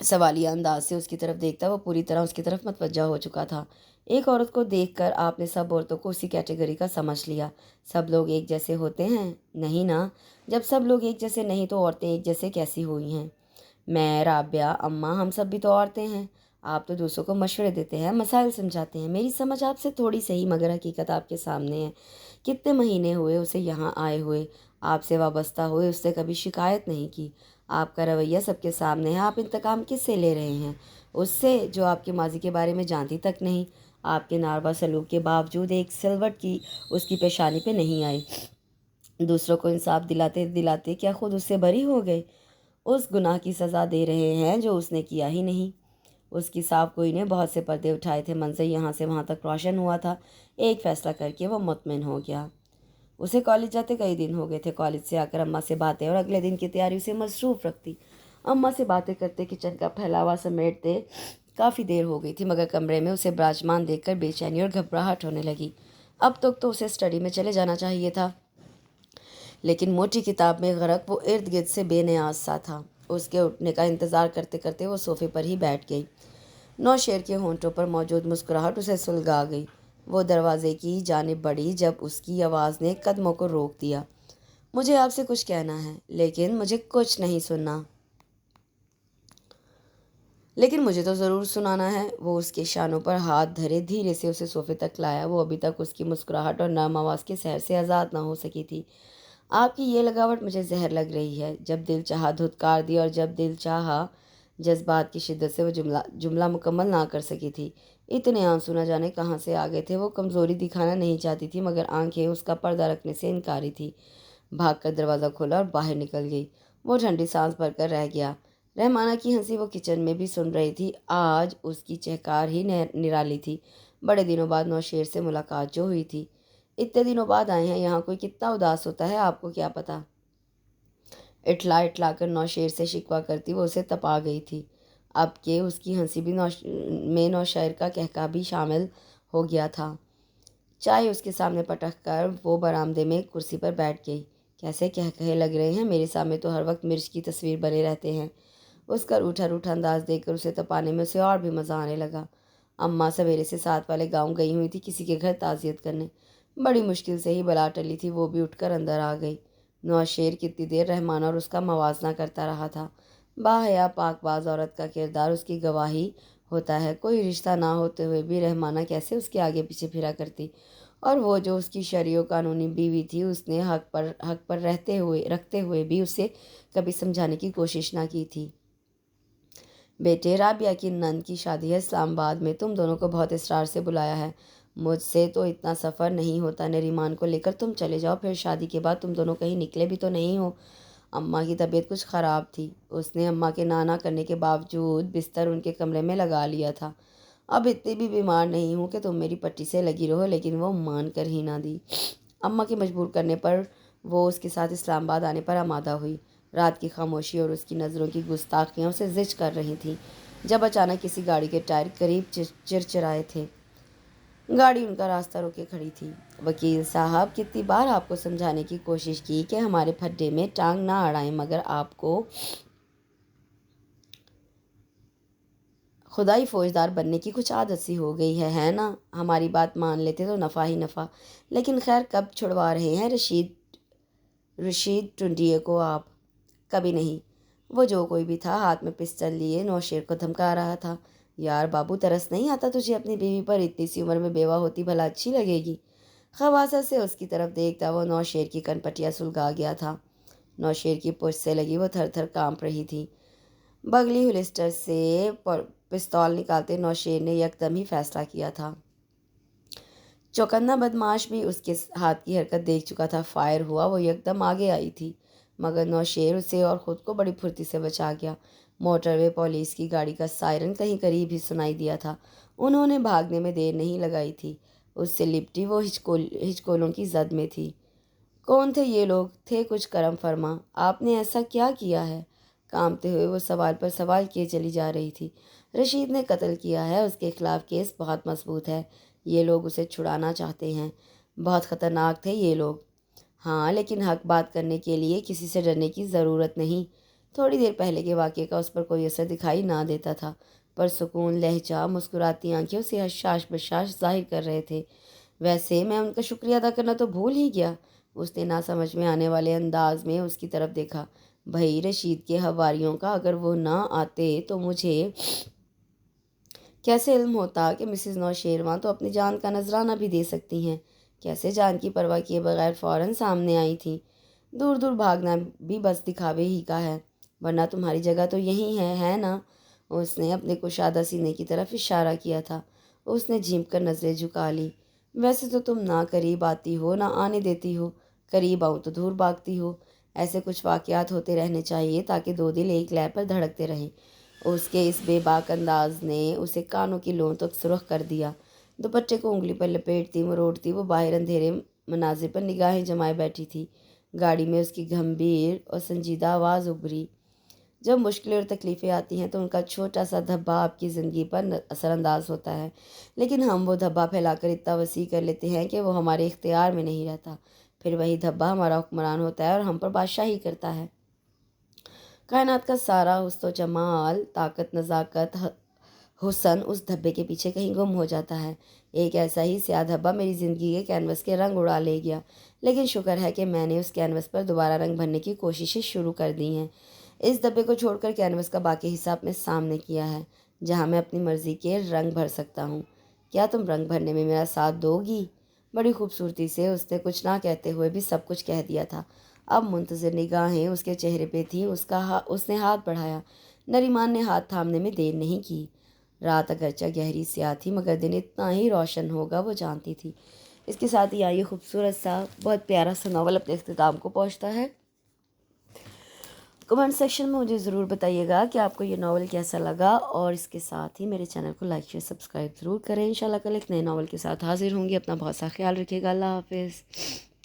سوالیہ انداز سے اس کی طرف دیکھتا وہ پوری طرح اس کی طرف متوجہ ہو چکا تھا۔ ایک عورت کو دیکھ کر آپ نے سب عورتوں کو اسی کیٹیگری کا سمجھ لیا۔ سب لوگ ایک جیسے ہوتے ہیں؟ نہیں نا، جب سب لوگ ایک جیسے نہیں تو عورتیں ایک جیسے کیسی ہوئی ہیں؟ میں، رابعہ، اماں، ہم سب بھی تو عورتیں ہیں۔ آپ تو دوسروں کو مشورے دیتے ہیں، مسائل سمجھاتے ہیں، میری سمجھ آپ سے تھوڑی صحیح مگر حقیقت آپ کے سامنے ہے۔ کتنے مہینے ہوئے اسے یہاں آئے ہوئے، آپ سے وابستہ ہوئے، اس سے کبھی شکایت نہیں کی۔ آپ کا رویہ سب کے سامنے ہے، آپ انتقام کس سے لے رہے ہیں؟ اس سے جو آپ کے ماضی کے بارے میں جانتی تک نہیں۔ آپ کے ناروا سلوک کے باوجود ایک سلوٹ کی اس کی پیشانی پہ نہیں آئی۔ دوسروں کو انصاف دلاتے دلاتے کیا خود اس سے بری ہو گئے؟ اس گناہ کی سزا دے رہے ہیں جو اس نے کیا ہی نہیں۔ اس کی صاف گوئی نے بہت سے پردے اٹھائے تھے، منظر یہاں سے وہاں تک روشن ہوا تھا۔ ایک فیصلہ کر کے وہ مطمئن ہو گیا۔ اسے کالج جاتے کئی دن ہو گئے تھے، کالج سے آ کر اماں سے باتیں اور اگلے دن کی تیاری اسے مصروف رکھتی۔ اماں سے باتیں کرتے کچن کا پھیلاوا سمیٹتے کافی دیر ہو گئی تھی مگر کمرے میں اسے براجمان دیکھ کر بے چینی اور گھبراہٹ ہونے لگی۔ اب تک تو اسے اسٹڈی میں چلے جانا چاہیے تھا، لیکن موٹی کتاب میں غرق وہ ارد گرد سے بے نیاز سا تھا۔ اس کے اٹھنے کا انتظار کرتے کرتے وہ صوفے پر ہی بیٹھ گئی۔ نوشیر کے ہونٹوں پر موجود مسکراہٹ اسے سلگا گئی۔ وہ دروازے کی جانب بڑھی جب اس کی آواز نے قدموں کو روک دیا۔ مجھے آپ سے کچھ کہنا ہے لیکن مجھے کچھ نہیں سننا۔ لیکن مجھے تو ضرور سنانا ہے۔ وہ اس کے شانوں پر ہاتھ دھرے دھیرے سے اسے صوفے تک لایا۔ وہ ابھی تک اس کی مسکراہٹ اور نرم آواز کے سحر سے آزاد نہ ہو سکی تھی۔ آپ کی یہ لگاوٹ مجھے زہر لگ رہی ہے۔ جب دل چاہا دھتکار دی اور جب دل چاہا، جذبات کی شدت سے وہ جملہ مکمل نہ کر سکی تھی۔ اتنے آنسو نہ جانے کہاں سے آ گئے تھے۔ وہ کمزوری دکھانا نہیں چاہتی تھی مگر آنکھیں اس کا پردہ رکھنے سے انکاری تھی۔ بھاگ کر دروازہ کھولا اور باہر نکل گئی۔ وہ ٹھنڈی سانس بھر کر رہ گیا۔ رحمانہ کی ہنسی وہ کچن میں بھی سن رہی تھی، آج اس کی چہکار ہی نرالی تھی۔ بڑے دنوں بعد نوشیر سے ملاقات جو ہوئی تھی۔ اتنے دنوں بعد آئے ہیں، یہاں کوئی کتنا اداس ہوتا ہے آپ کو کیا پتہ؟ اٹھلا اٹھلا کر نوشیر سے شکوہ کرتی وہ اسے تپا گئی تھی۔ اب کہ اس کی ہنسی بھی میں نوشیر کا کہکا بھی شامل ہو گیا تھا۔ چائے اس کے سامنے پٹک کر وہ برآمدے میں کرسی پر بیٹھ گئی۔ کیسے کہے لگ رہے ہیں، میرے سامنے تو ہر وقت مرچ کی تصویر بنے رہتے ہیں۔ اس کا روٹھا روٹھا انداز دیکھ کر اسے تپانے میں اسے اور بھی مزہ آنے لگا۔ اماں سویرے سے ساتھ والے گاؤں گئی ہوئی تھی کسی کے گھر تعزیت کرنے۔ بڑی مشکل سے ہی بلا ٹلی تھی، وہ بھی اٹھ کر اندر آ گئی۔ نوشیر کتنی دیر رحمانہ اور اس کا موازنہ کرتا رہا تھا۔ باحیا پاک باز عورت کا کردار اس کی گواہی ہوتا ہے۔ کوئی رشتہ نہ ہوتے ہوئے بھی رحمانہ کیسے اس کے آگے پیچھے پھرا کرتی۔ اور وہ جو اس کی شرعی و قانونی بیوی تھی، اس نے حق پر رکھتے ہوئے بھی اسے کبھی سمجھانے کی کوشش نہ کی تھی۔ بیٹے، رابعہ کی نند کی شادی ہے اسلام آباد میں، تم دونوں کو بہت اصرار سے بلایا ہے۔ مجھ سے تو اتنا سفر نہیں ہوتا، نریمان کو لے کر تم چلے جاؤ، پھر شادی کے بعد تم دونوں کہیں نکلے بھی تو نہیں ہو۔ اماں کی طبیعت کچھ خراب تھی، اس نے اماں کے نانا کرنے کے باوجود بستر ان کے کمرے میں لگا لیا تھا۔ اب اتنی بھی بیمار نہیں ہوں کہ تم میری پٹی سے لگی رہو، لیکن وہ مان کر ہی نہ دی۔ اماں کے مجبور کرنے پر وہ اس کے ساتھ اسلام آباد آنے پر آمادہ ہوئی۔ رات کی خاموشی اور اس کی نظروں کی گستاخیاں اسے زج کر رہی تھیں، جب اچانک کسی گاڑی کے ٹائر قریب چرچرائے تھے۔ گاڑی ان کا راستہ روکے کھڑی تھی۔ وکیل صاحب، کتنی بار آپ کو سمجھانے کی کوشش کی کہ ہمارے پھڈے میں ٹانگ نہ اڑائیں، مگر آپ کو خدائی فوجدار بننے کی کچھ عادت سی ہو گئی ہے نا؟ ہماری بات مان لیتے تو نفع ہی نفع، لیکن خیر کب چھڑوا رہے ہیں رشید ٹنڈیے کو آپ؟ کبھی نہیں۔ وہ جو کوئی بھی تھا ہاتھ میں پسٹل لیے نوشیر کو دھمکا رہا تھا۔ یار بابو، ترس نہیں آتا تجھے اپنی بیوی پر؟ اتنی سی عمر میں بیوہ ہوتی بھلا اچھی لگے گی؟ خباثت سے اس کی طرف دیکھتا وہ نوشیر کی کنپٹیاں سلگا گیا تھا۔ نوشیر کی پشت سے لگی وہ تھر تھر کانپ رہی تھی۔ بغلی ہولسٹر سے پستول نکالتے نوشیر نے یکدم ہی فیصلہ کیا تھا۔ چوکنا بدماش بھی اس کے ہاتھ کی حرکت دیکھ چکا تھا۔ فائر ہوا، وہ یکدم آگے آئی تھی، مگر نوشیر اسے اور خود کو بڑی پھرتی سے بچا گیا۔ موٹر وے پولیس کی گاڑی کا سائرن کہیں قریب ہی سنائی دیا تھا۔ انہوں نے بھاگنے میں دیر نہیں لگائی تھی۔ اس سے لپٹی وہ ہچکولوں کی زد میں تھی۔ کون تھے یہ لوگ؟ تھے کچھ کرم فرما۔ آپ نے ایسا کیا کیا ہے؟ کانپتے ہوئے وہ سوال پر سوال کیے چلی جا رہی تھی۔ رشید نے قتل کیا ہے، اس کے خلاف کیس بہت مضبوط ہے۔ یہ لوگ اسے چھڑانا چاہتے ہیں۔ بہت خطرناک تھے یہ لوگ۔ ہاں، لیکن حق بات کرنے کے لیے کسی سے ڈرنے کی ضرورت نہیں۔ تھوڑی دیر پہلے کے واقعے کا اس پر کوئی اثر دکھائی نہ دیتا تھا، پرسکون لہجہ، مسکراتی آنکھیں اسے حشاش بشاش ظاہر کر رہے تھے۔ ویسے میں ان کا شکریہ ادا کرنا تو بھول ہی گیا۔ اس نے نہ سمجھ میں آنے والے انداز میں اس کی طرف دیکھا۔ بھائی رشید کے حواریوں کا اگر وہ نہ آتے تو مجھے کیسے علم ہوتا کہ مسز نوشیروان تو اپنی جان کا نذرانہ بھی دے سکتی ہیں؟ کیسے جان کی پرواہ کیے بغیر فوراً سامنے آئی تھیں؟ دور دور بھاگنا بھی بس دکھاوے ہی کا ہے، ورنہ تمہاری جگہ تو یہی ہے نا؟ اس نے اپنے کشادہ سینے کی طرف اشارہ کیا تھا۔ اس نے جھینک کر نظریں جھکا لی۔ ویسے تو تم نہ قریب آتی ہو نہ آنے دیتی ہو، قریب آؤں تو دور بھاگتی ہو۔ ایسے کچھ واقعات ہوتے رہنے چاہیے تاکہ دو دل ایک لے پر دھڑکتے رہیں۔ اس کے اس بے باک انداز نے اسے کانوں کی لوں تک سرخ کر دیا۔ دوپٹے کو انگلی پر لپیٹتی مروڑتی وہ باہر اندھیرے مناظر پر نگاہیں جمائے بیٹھی تھی۔ گاڑی میں اس کی گمبھیر اور سنجیدہ آواز ابھری۔ جب مشکلیں اور تکلیفیں آتی ہیں تو ان کا چھوٹا سا دھبا آپ کی زندگی پر اثر انداز ہوتا ہے، لیکن ہم وہ دھبا پھیلا کر اتنا وسیع کر لیتے ہیں کہ وہ ہمارے اختیار میں نہیں رہتا۔ پھر وہی دھبا ہمارا حکمران ہوتا ہے اور ہم پر بادشاہی کرتا ہے۔ کائنات کا سارا حسن و جمال، طاقت، نزاکت، حسن اس دھبے کے پیچھے کہیں گم ہو جاتا ہے۔ ایک ایسا ہی سیاہ دھبا میری زندگی کے کینوس کے رنگ اڑا لے گیا، لیکن شکر ہے کہ میں نے اس کینوس پر دوبارہ رنگ بھرنے کی کوششیں شروع کر دی ہیں۔ اس دھبے کو چھوڑ کر کینوس کا باقی حصہ اپنے سامنے کیا ہے، جہاں میں اپنی مرضی کے رنگ بھر سکتا ہوں۔ کیا تم رنگ بھرنے میں میرا ساتھ دو گی؟ بڑی خوبصورتی سے اس نے کچھ نہ کہتے ہوئے بھی سب کچھ کہہ دیا تھا۔ اب منتظر نگاہیں اس کے چہرے پہ تھیں۔ اس نے ہاتھ بڑھایا۔ نریمان نے ہاتھ تھامنے میں دیر نہیں کی۔ رات اگرچہ گہری سیاہ تھی مگر دن اتنا ہی روشن ہوگا وہ جانتی تھی۔ اس کے ساتھ ہی یہ خوبصورت سا بہت پیارا سا ناول اپنے اختتام کو پہنچتا ہے۔ کمنٹ سیکشن میں مجھے ضرور بتائیے گا کہ آپ کو یہ ناول کیسا لگا، اور اس کے ساتھ ہی میرے چینل کو لائک شیئر سبسکرائب ضرور کریں۔ انشاءاللہ کل ایک نئے ناول کے ساتھ حاضر ہوں گی۔ اپنا بہت سا خیال رکھیے گا۔ اللہ حافظ۔